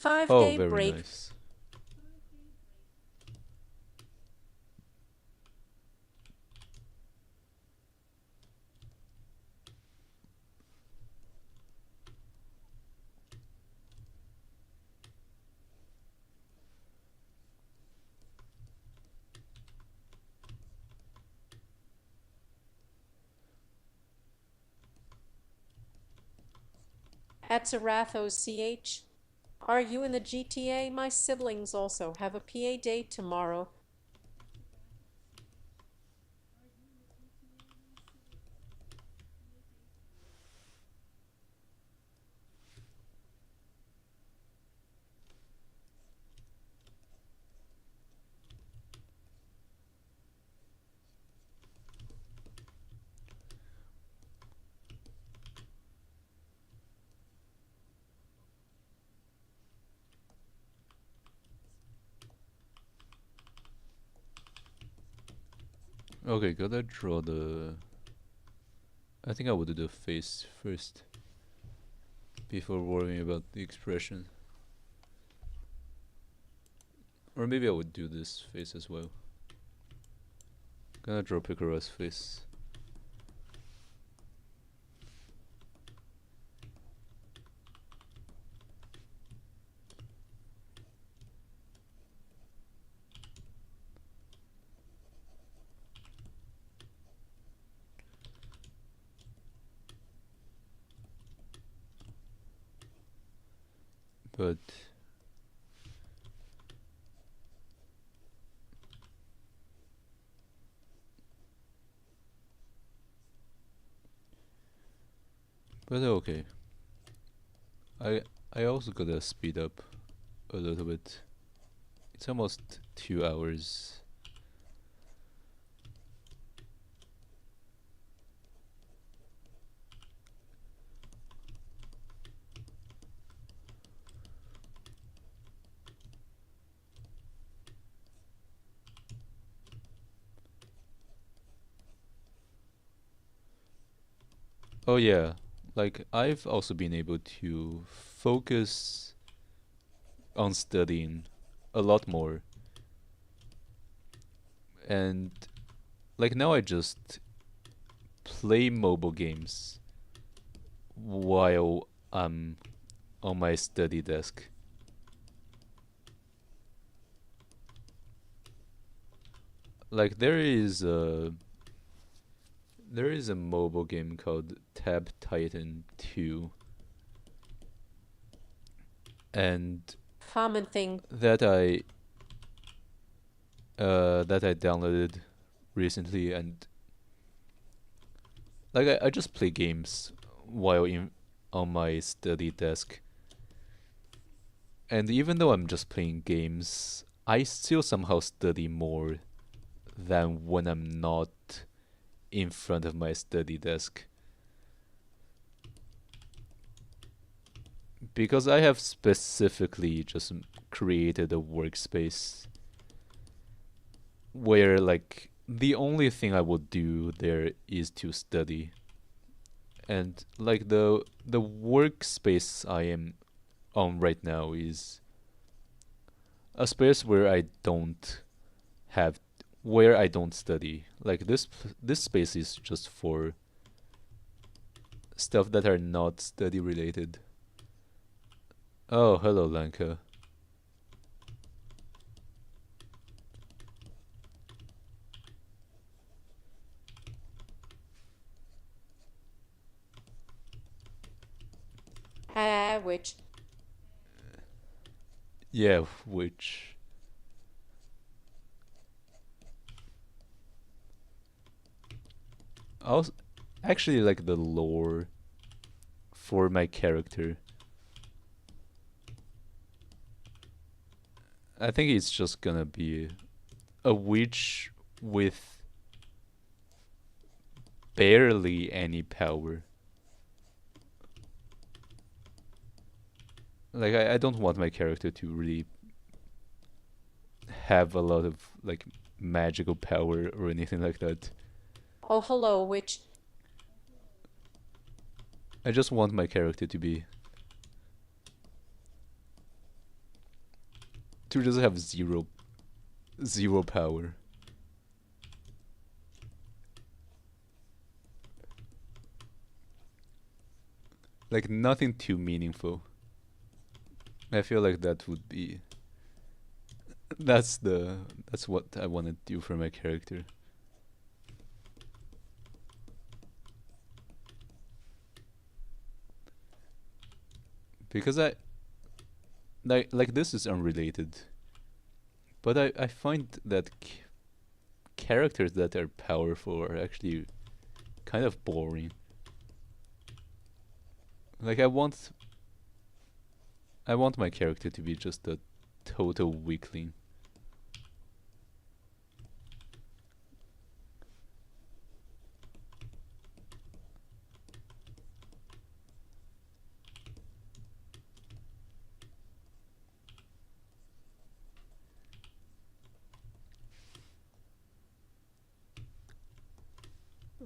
[SPEAKER 2] Five
[SPEAKER 1] Oh,
[SPEAKER 2] day
[SPEAKER 1] very
[SPEAKER 2] break.
[SPEAKER 1] nice.
[SPEAKER 2] At Zarathos CH. Are you in the GTA? My siblings also have a PA day tomorrow.
[SPEAKER 1] Okay, gotta draw the. I think I would do the face first before worrying about the expression. Or maybe I would do this face as well. Gonna draw Picoro's face. But okay. I I also gotta speed up a little bit. It's almost 2 hours. Oh yeah, like I've also been able to focus on studying a lot more, and like now I just play mobile games while I'm on my study desk. Like there is a mobile game called Tab Titan 2, and
[SPEAKER 2] Common thing.
[SPEAKER 1] that I downloaded recently, and like I just play games while in on my study desk. And even though I'm just playing games, I still somehow study more than when I'm not in front of my study desk. Because I have specifically just created a workspace where like the only thing I would do there is to study. And like the workspace I am on right now is a space have where I don't study. Like this space is just for stuff that are not study related. Oh, hello Lanka.
[SPEAKER 2] Which
[SPEAKER 1] Yeah, which also actually like the lore for my character. I think it's just gonna be a witch with barely any power. Like I don't want my character to really have a lot of like magical power or anything like that.
[SPEAKER 2] oh hello, which
[SPEAKER 1] I just want my character to be to just have zero power. Like nothing too meaningful. I feel like that would be that's what I want to do for my character. Because I like this is unrelated, but I find that characters that are powerful are actually kind of boring. Like I want my character to be just a total weakling.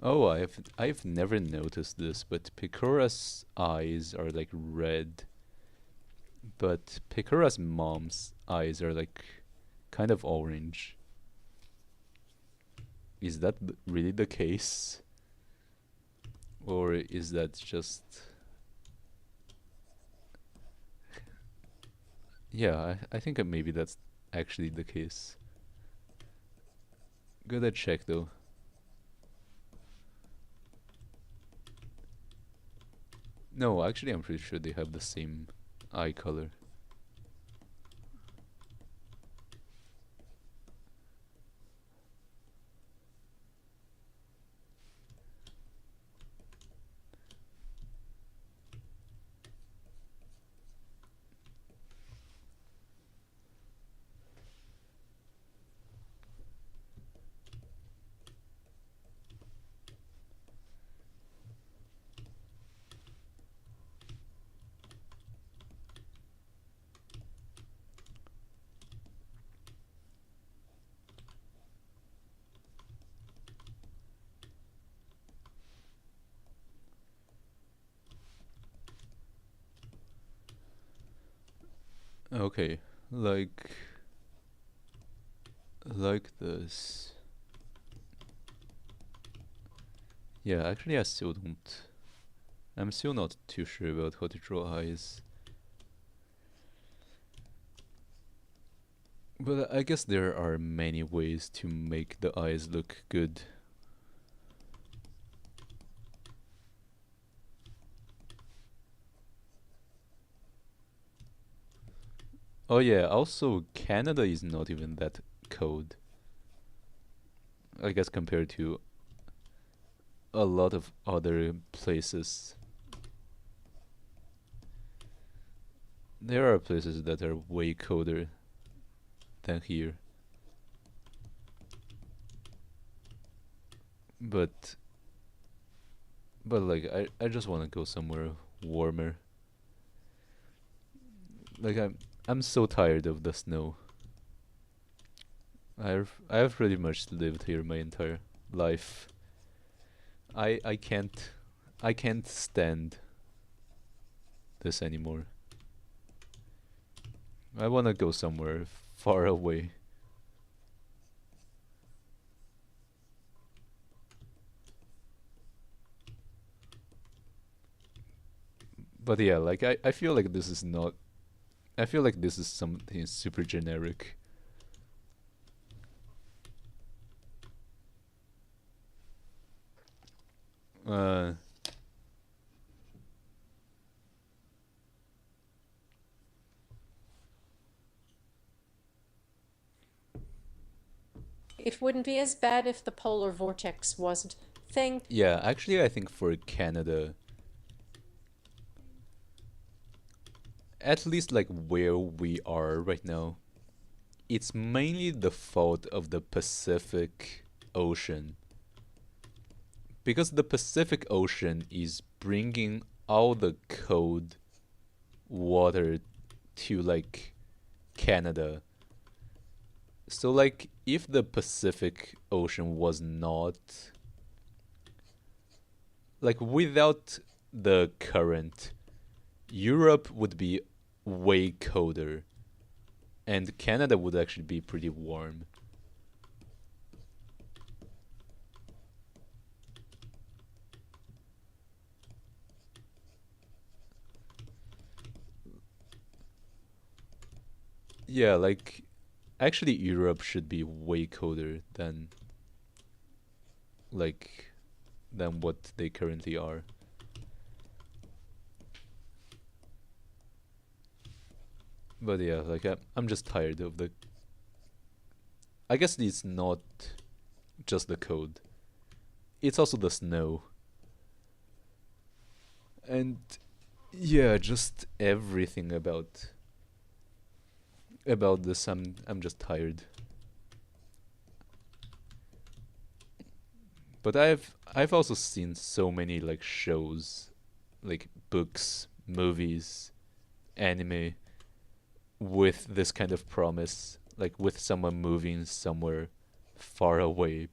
[SPEAKER 1] Oh, I've never noticed this, but Pikora's eyes are like red, but Pikora's mom's eyes are like kind of orange. Is that really the case? Or is that just... Yeah, I think maybe that's actually the case. Gotta check though. No, actually I'm pretty sure they have the same eye color. Okay, like like this. Yeah, actually I'm still not too sure about how to draw eyes. But I guess there are many ways to make the eyes look good. Oh yeah, also Canada is not even that cold. I guess compared to a lot of other places. There are places that are way colder than here. But like I just want to go somewhere warmer. Like I'm so tired of the snow. I've pretty much lived here my entire life. I can't stand this anymore. I want to go somewhere far away. But yeah, like I feel like this is not I feel like this is something super generic. Uh
[SPEAKER 2] It wouldn't be as bad if the polar vortex wasn't a thing.
[SPEAKER 1] yeah, actually I think for Canada, at least like where we are right now, it's mainly the fault of the Pacific Ocean. Because the Pacific Ocean is bringing all the cold water to like Canada. So like if the Pacific Ocean was not like without the current, Europe would be way colder And Canada would actually be pretty warm. Yeah, like actually Europe should be way colder like than what they currently are. But yeah, like I'm just tired of the. I guess it's not just the cold. It's also the snow. And yeah, just everything about this. I'm just tired. But I've also seen so many like shows, like books, movies, anime with this kind of promise, like with someone moving somewhere far away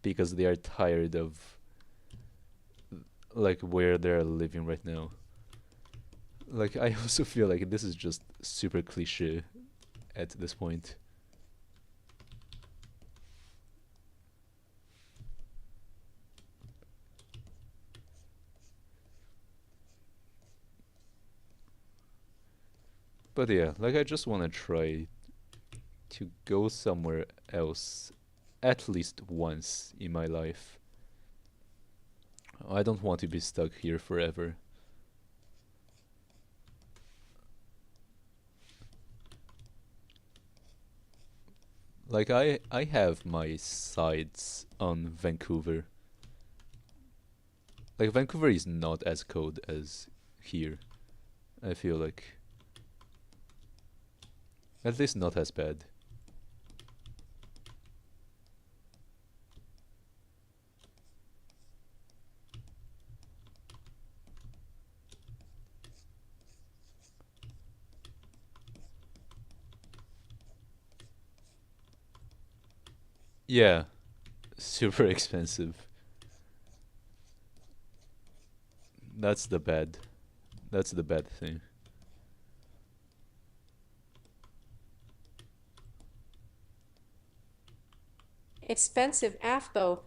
[SPEAKER 1] because they are tired of like where they're living right now. Like I also feel like this is just super cliche at this point. But yeah, like I just want to try to go somewhere else at least once in my life. I don't want to be stuck here forever. Like I have my sights on Vancouver. Like Vancouver is not as cold as here. I feel like at least not as bad. Yeah, super expensive. That's the bad. That's the bad thing.
[SPEAKER 2] Expensive AFBO.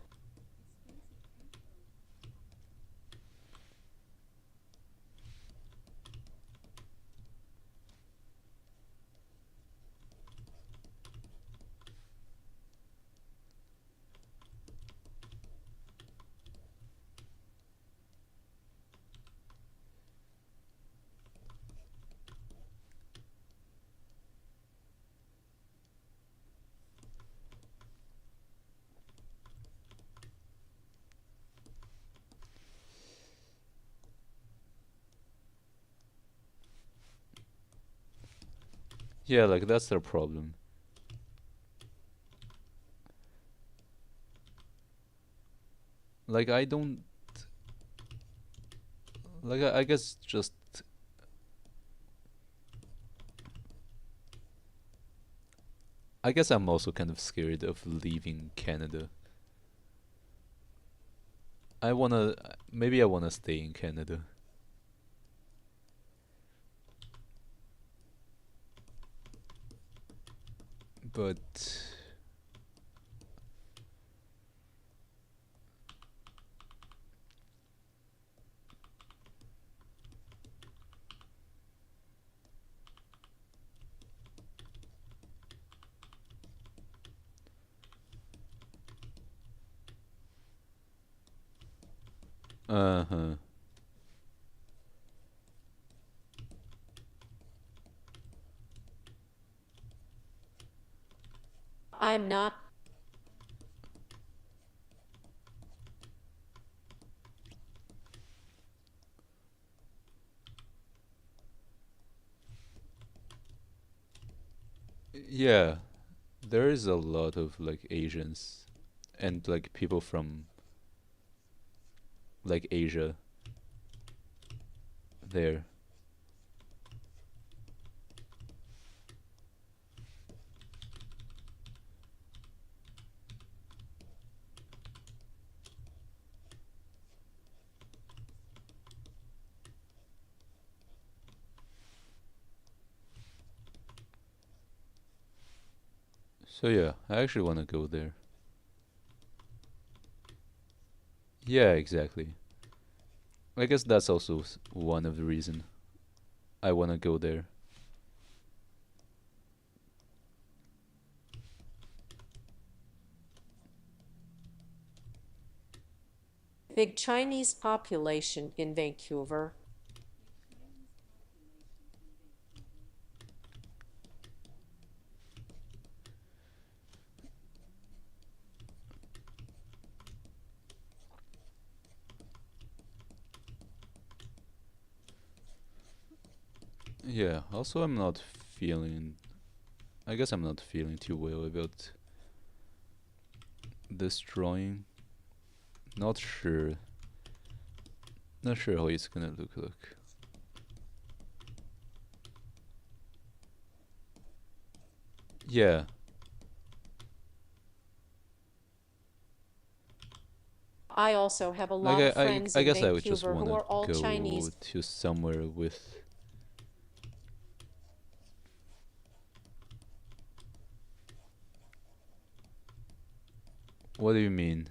[SPEAKER 1] Yeah, like that's their problem. Like I don't like I guess just I guess I'm also kind of scared of leaving Canada. I wanna maybe I wanna stay in Canada. But uh-huh.
[SPEAKER 2] I'm not.
[SPEAKER 1] Yeah, there is a lot of like Asians and like people from like Asia there. So yeah, I actually wanna go there. Yeah, exactly. I guess that's also one of the reason I wanna go there.
[SPEAKER 2] Big Chinese population in Vancouver.
[SPEAKER 1] Yeah, also I'm not feeling I guess I'm not feeling too well about this drawing. Not sure. Not sure how it's gonna look like. Yeah.
[SPEAKER 2] I also have a
[SPEAKER 1] Like
[SPEAKER 2] lot of friends
[SPEAKER 1] I
[SPEAKER 2] in
[SPEAKER 1] guess I would just
[SPEAKER 2] Vancouver who
[SPEAKER 1] wanna
[SPEAKER 2] are all
[SPEAKER 1] go
[SPEAKER 2] Chinese.
[SPEAKER 1] to somewhere with. What do you mean?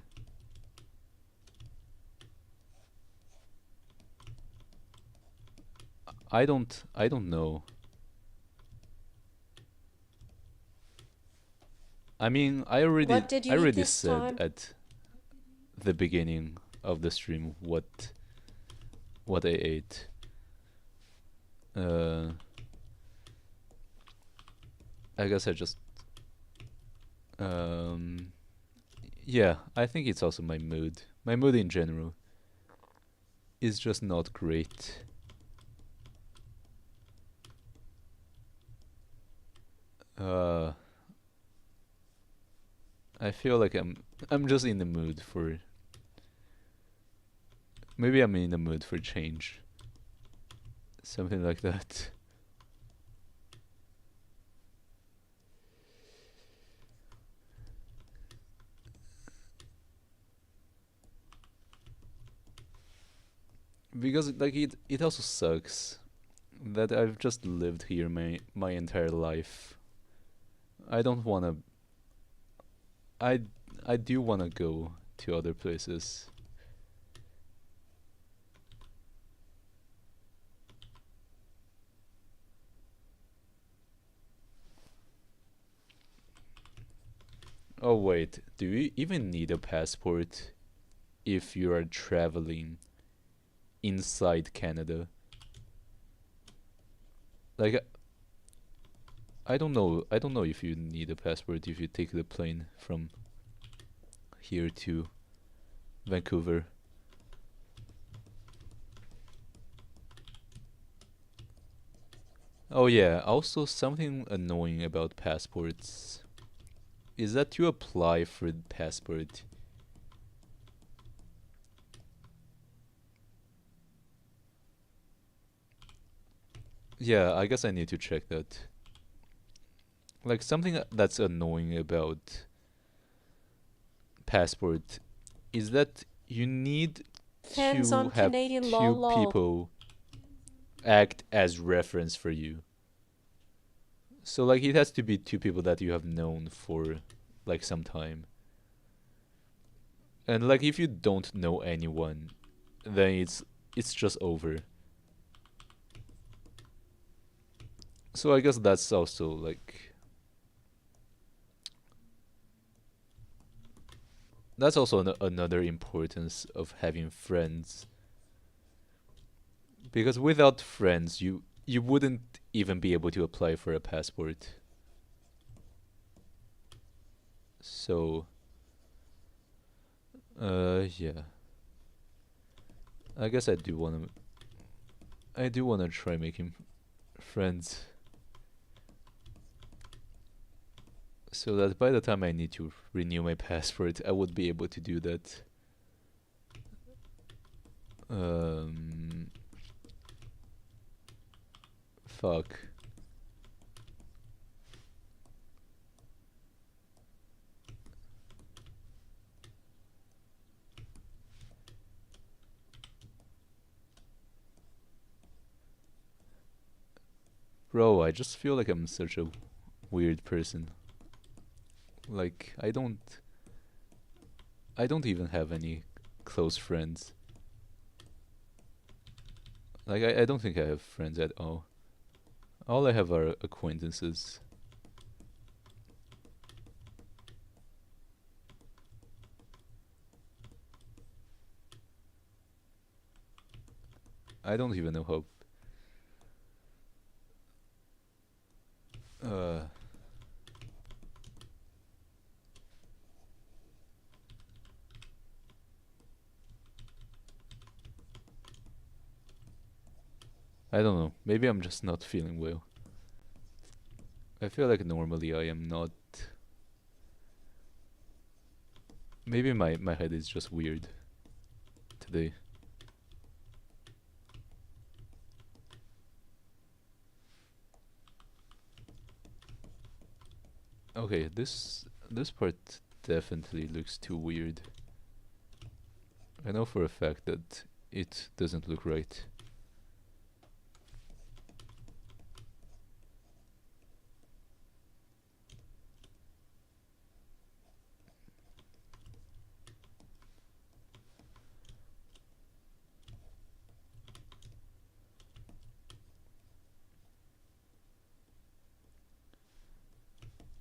[SPEAKER 1] I don't know. I mean,
[SPEAKER 2] What did
[SPEAKER 1] I
[SPEAKER 2] you eat
[SPEAKER 1] already
[SPEAKER 2] this
[SPEAKER 1] said
[SPEAKER 2] time?
[SPEAKER 1] at the beginning of the stream what I ate. Uh I guess I just um yeah, I think it's also my mood. My mood in general is just not great. Uh I feel like I'm just in the mood for maybe I'm in the mood for change. Something like that. Because like it also sucks that I've just lived here my entire life. I don't want to I I do want to go to other places. Oh wait, do you even need a passport if you are traveling inside Canada? Like I don't know if you need a passport if you take the plane from here to Vancouver. Oh yeah, also something annoying about passports is that you apply for the passport. Yeah, I guess I need to check that. Like something that's annoying about passport is that you need
[SPEAKER 2] Depends
[SPEAKER 1] to
[SPEAKER 2] on
[SPEAKER 1] have
[SPEAKER 2] Canadian law
[SPEAKER 1] two
[SPEAKER 2] law.
[SPEAKER 1] people act as reference for you. So like it has to be two people that you have known for like some time. And like if you don't know anyone, then it's just over. So I guess that's also like that's also another importance of having friends because without friends you wouldn't even be able to apply for a passport. So yeah. I guess I do want to try making friends so that by the time I need to renew my passport, I would be able to do that. Um, fuck. Bro, I just feel like I'm such a weird person. Like I don't even have any close friends. Like I don't think I have friends at all. All I have are acquaintances. I don't even know how. Uh, I don't know. Maybe I'm just not feeling well. I feel like normally I am not. Maybe my head is just weird today. Okay, this part definitely looks too weird. I know for a fact that it doesn't look right.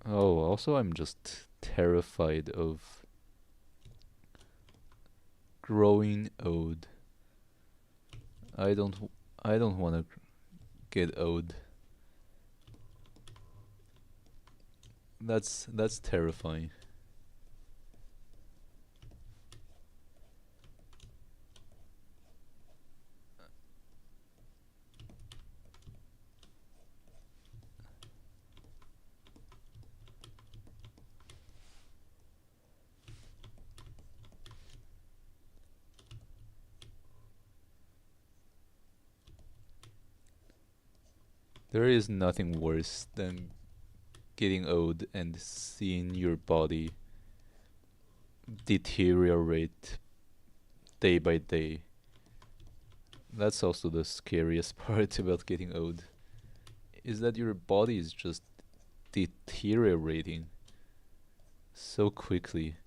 [SPEAKER 1] Oh, also I'm just terrified of growing old. I don't I don't want to get old. That's terrifying. There is nothing worse than getting old and seeing your body deteriorate day by day. That's also the scariest part about getting old, is that your body is just deteriorating so quickly.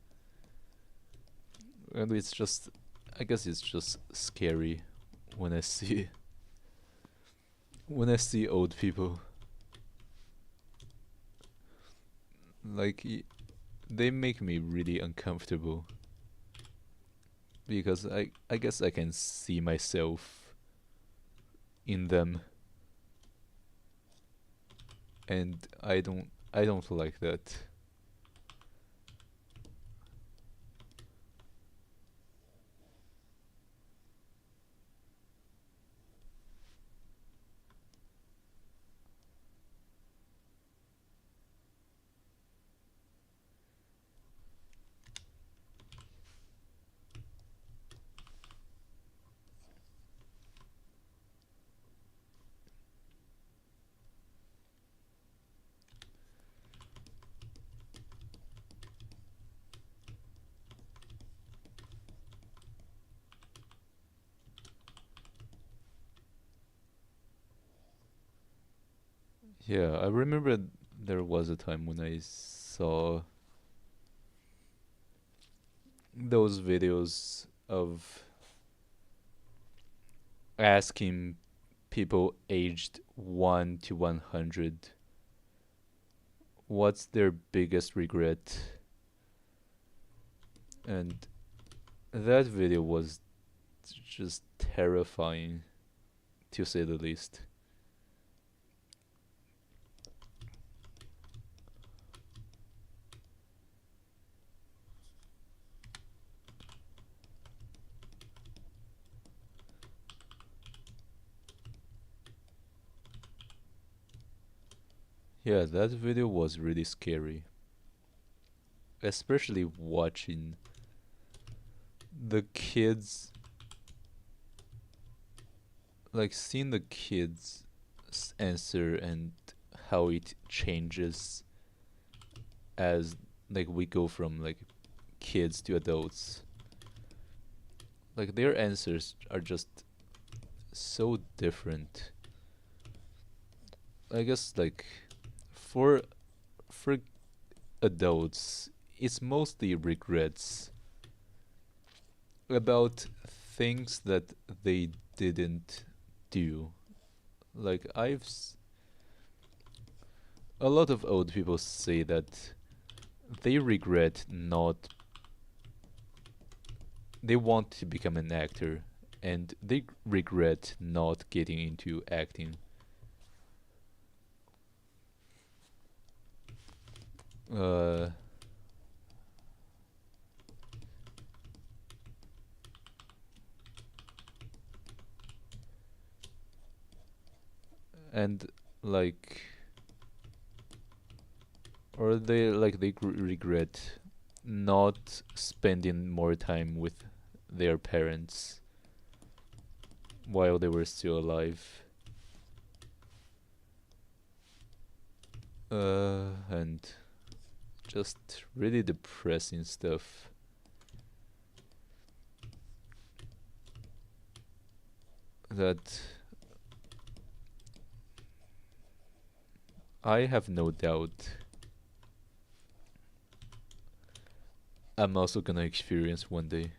[SPEAKER 1] And it's just, I guess it's just scary when I see when I see old people. Like they make me really uncomfortable because I guess I can see myself in them, and I don't like that. Yeah, I remember there was a time when I saw those videos of asking people aged 1 to 100 what's their biggest regret, and that video was just terrifying, to say the least. Yeah, that video was really scary, especially watching the kids, like seeing the kids answer and how it changes as like we go from like kids to adults. Like their answers are just so different. I guess like for for adults, it's mostly regrets about things that they didn't do. Like a lot of old people say that they regret not they want to become an actor and they regret not getting into acting. Uh and like or they regret not spending more time with their parents while they were still alive. And just really depressing stuff that I have no doubt I'm also gonna experience one day.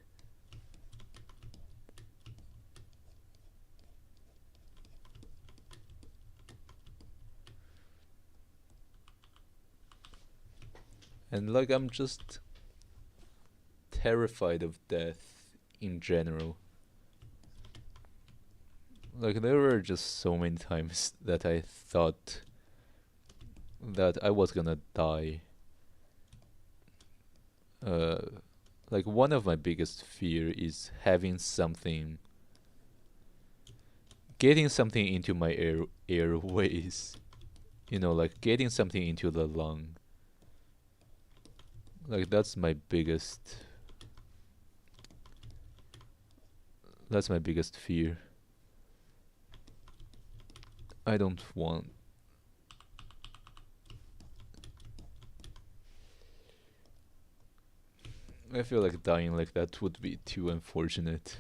[SPEAKER 1] And like I'm just terrified of death in general. Like there were just so many times that I thought that I was gonna die. Uh, like one of my biggest fear is having something, getting something into my airways. You know, like getting something into the lung. Like that's my biggest fear. I don't want. I feel like dying like that would be too unfortunate.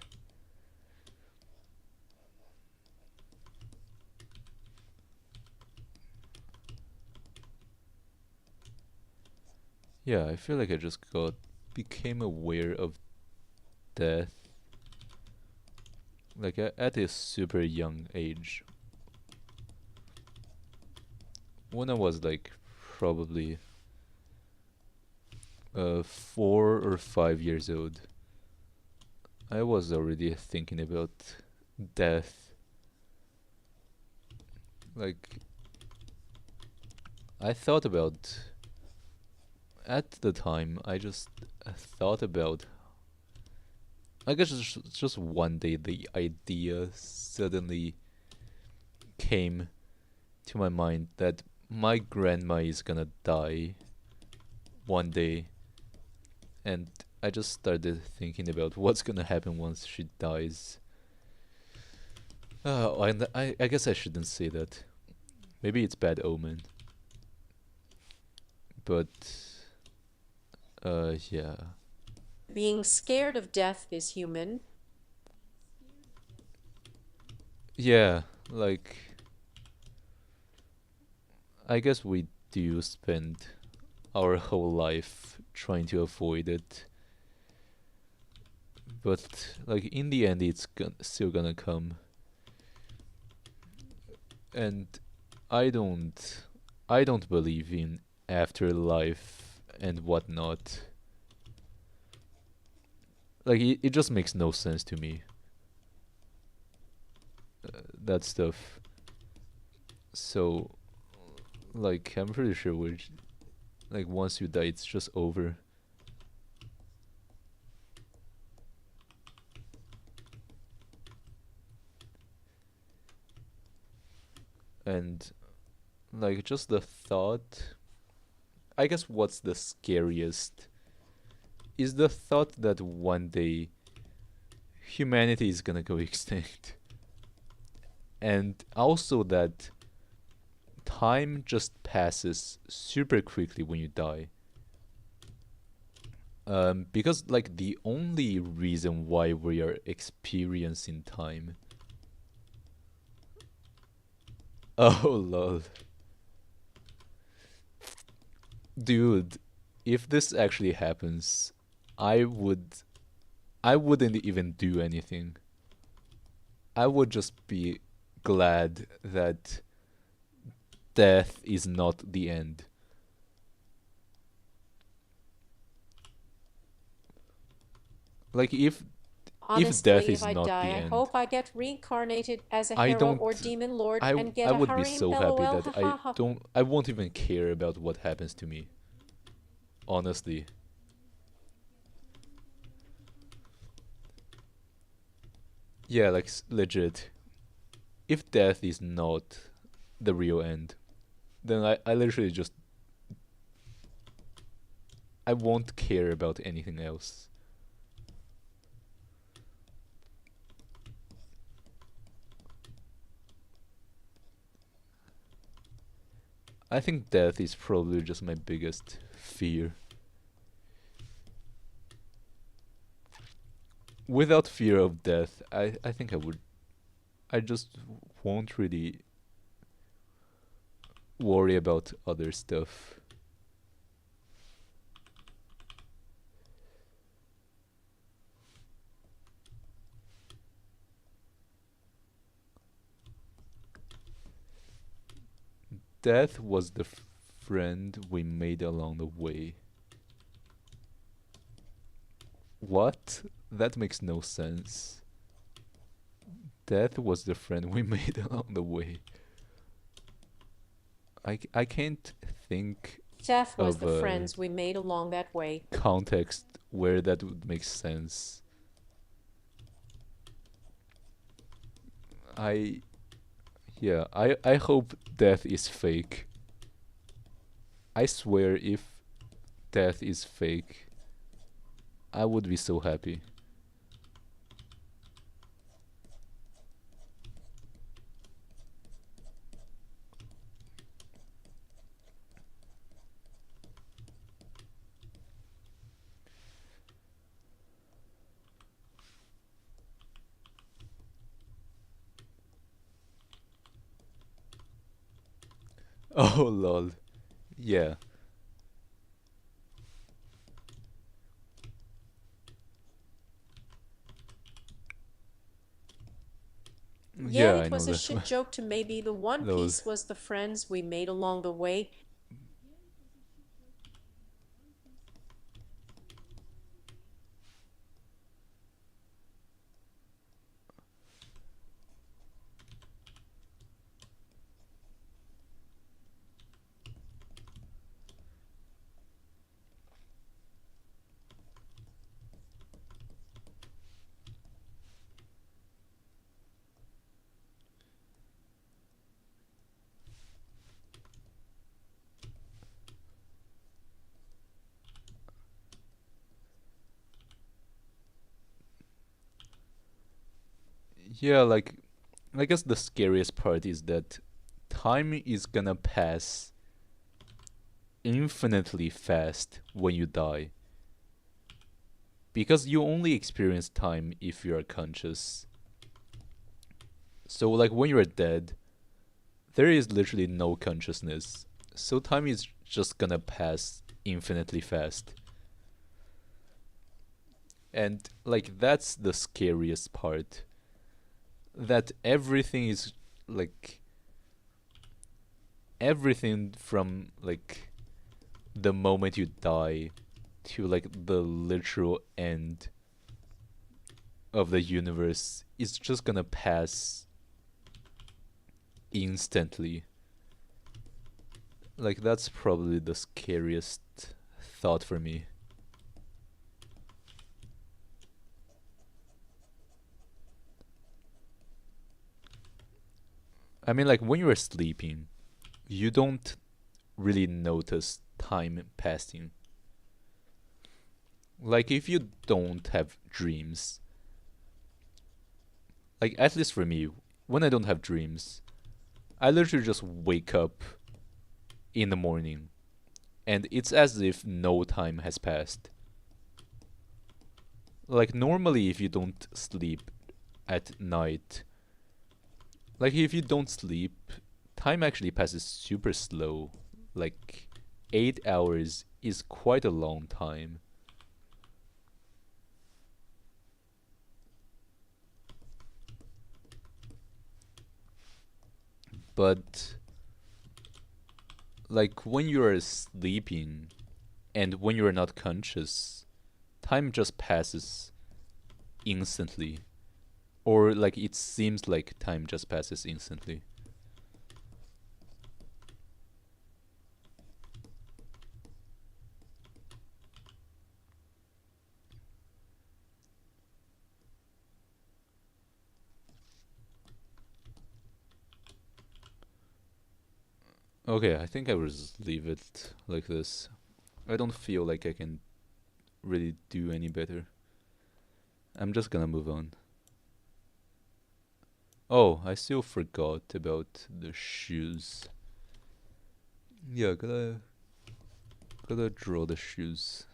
[SPEAKER 1] Yeah, I feel like I just got became aware of death like at a super young age. When I was like probably 4 or 5 years old, I was already thinking about death. Like I thought about at the time. I just thought about. I guess just one day the idea suddenly came to my mind that my grandma is gonna die one day, and I just started thinking about what's gonna happen once she dies. And I guess I shouldn't say that. Maybe it's bad omen, but yeah,
[SPEAKER 2] Being scared of death is human.
[SPEAKER 1] yeah. Like I guess we do spend our whole life trying to avoid it, but like in the end, it's still gonna come, and I don't, I don't believe in afterlife and whatnot. Like it just makes no sense to me. That stuff. So like I'm pretty sure like once you die, it's just over. And like just the thought. I guess what's the scariest is the thought that one day humanity is gonna go extinct. And also that time just passes super quickly when you die. Because like the only reason why we are experiencing time. Oh lol, dude. if this actually happens, I would I wouldn't even do anything. I would just be glad that death is not the end. Like if death
[SPEAKER 2] Honestly, if
[SPEAKER 1] is
[SPEAKER 2] I
[SPEAKER 1] not
[SPEAKER 2] die,
[SPEAKER 1] the
[SPEAKER 2] I
[SPEAKER 1] end,
[SPEAKER 2] hope I get reincarnated as a
[SPEAKER 1] I
[SPEAKER 2] hero
[SPEAKER 1] don't
[SPEAKER 2] or demon lord and
[SPEAKER 1] I
[SPEAKER 2] get a
[SPEAKER 1] would be
[SPEAKER 2] harem.
[SPEAKER 1] so happy
[SPEAKER 2] LOL,
[SPEAKER 1] that
[SPEAKER 2] ha ha ha.
[SPEAKER 1] I won't even care about what happens to me. Honestly. Yeah, like legit. If death is not the real end, then I literally just I won't care about anything else. I think death is probably just my biggest fear. Without fear of death, I think I just won't really worry about other stuff. Death was the friend we made along the way. What? That makes no sense. Death was the friend we made along the way. I can't think
[SPEAKER 2] Death was
[SPEAKER 1] of
[SPEAKER 2] the
[SPEAKER 1] a
[SPEAKER 2] friends we made along that way.
[SPEAKER 1] context where that would make sense. I yeah, I hope death is fake. I swear if death is fake, I would be so happy. Oh lol. Yeah.
[SPEAKER 2] Yeah,
[SPEAKER 1] Yeah, I
[SPEAKER 2] it
[SPEAKER 1] know
[SPEAKER 2] was a
[SPEAKER 1] that
[SPEAKER 2] shit
[SPEAKER 1] one.
[SPEAKER 2] joke to maybe the One
[SPEAKER 1] Lol.
[SPEAKER 2] Piece was the friends we made along the way.
[SPEAKER 1] Yeah, like I guess the scariest part is that time is gonna pass infinitely fast when you die. Because you only experience time if you are conscious. So like when you're dead, there is literally no consciousness. So time is just gonna pass infinitely fast. And like that's the scariest part. That everything is like everything from like the moment you die to like the literal end of the universe is just gonna pass instantly. Like that's probably the scariest thought for me. I mean like when you're sleeping, you don't really notice time passing. Like if you don't have dreams, like at least for me, when I don't have dreams, I literally just wake up in the morning and it's as if no time has passed. Like normally if you don't sleep at night, like if you don't sleep, time actually passes super slow. Like 8 hours is quite a long time. But like when you're sleeping and when you're not conscious, time just passes instantly. Or like it seems like time just passes instantly. Okay, I think I will just leave it like this. I don't feel like I can really do any better. I'm just gonna move on. Oh, I still forgot about the shoes. Yeah, gotta draw the shoes.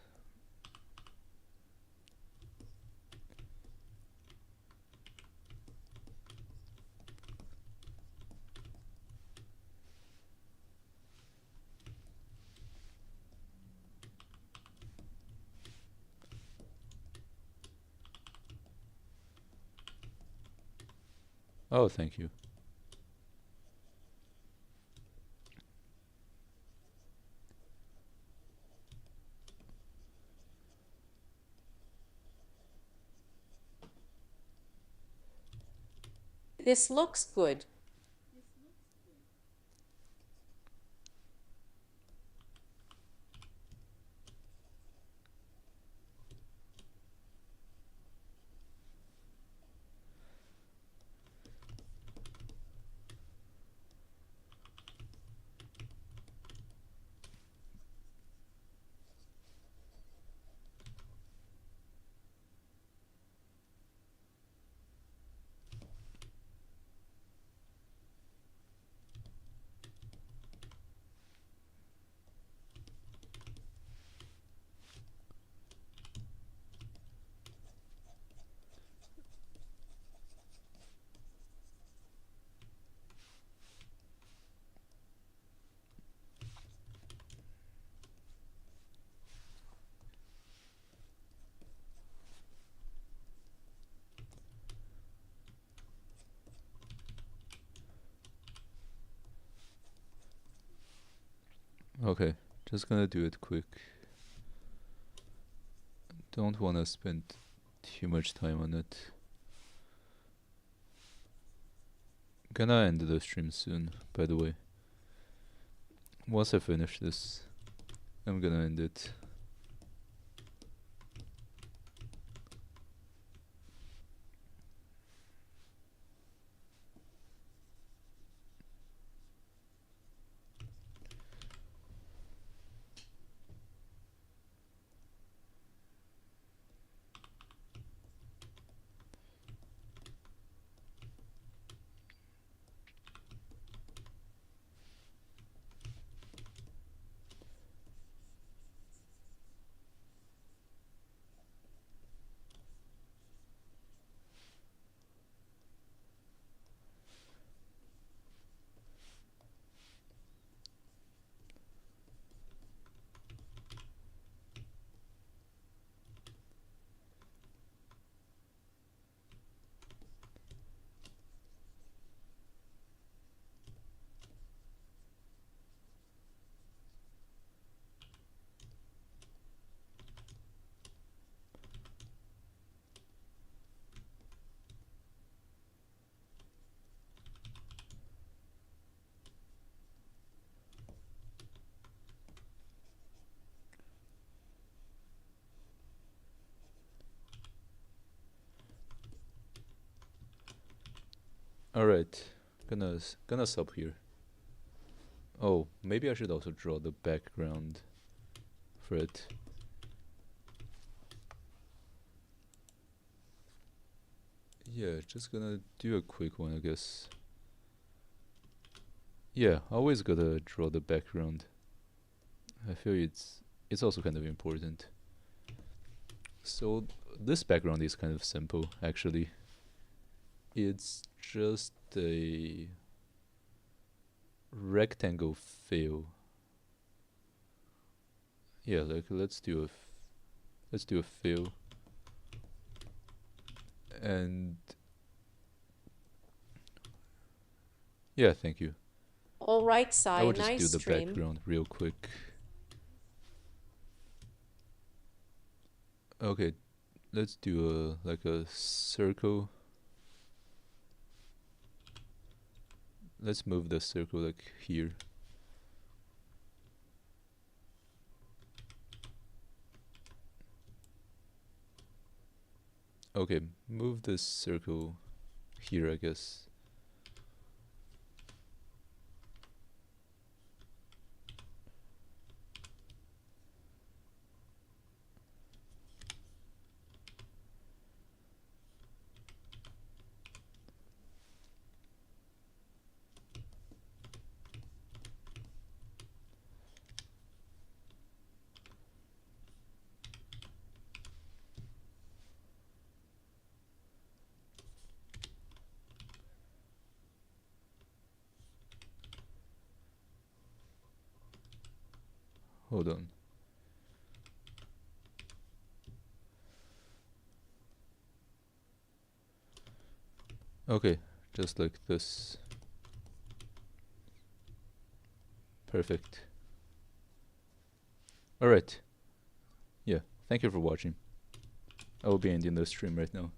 [SPEAKER 1] Oh, thank you.
[SPEAKER 2] This looks good.
[SPEAKER 1] Okay, just gonna do it quick. Don't wanna spend too much time on it. Gonna end the stream soon, by the way. Once I finish this, I'm gonna end it. Alright, gonna stop here. Oh, maybe I should also draw the background for it. Yeah, just gonna do a quick one, I guess. Yeah, always gotta draw the background. I feel it's also kind of important. So this background is kind of simple, actually. It's just a rectangle fill. Yeah, like let's do a fill, and yeah, thank you.
[SPEAKER 2] All right,
[SPEAKER 1] I will
[SPEAKER 2] Sai,
[SPEAKER 1] just do
[SPEAKER 2] nice
[SPEAKER 1] the
[SPEAKER 2] stream.
[SPEAKER 1] background real quick. Okay, let's do a like a circle. Let's move the circle like here. Okay, move this circle here, I guess. Hold on. Okay, just like this. Perfect. Alright, yeah, thank you for watching. I will be ending the stream right now.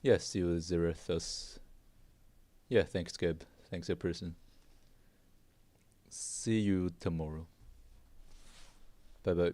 [SPEAKER 1] Yeah, see you, Zerathus. Yeah, thanks, Gab. Thanks, person. See you tomorrow. Bye bye.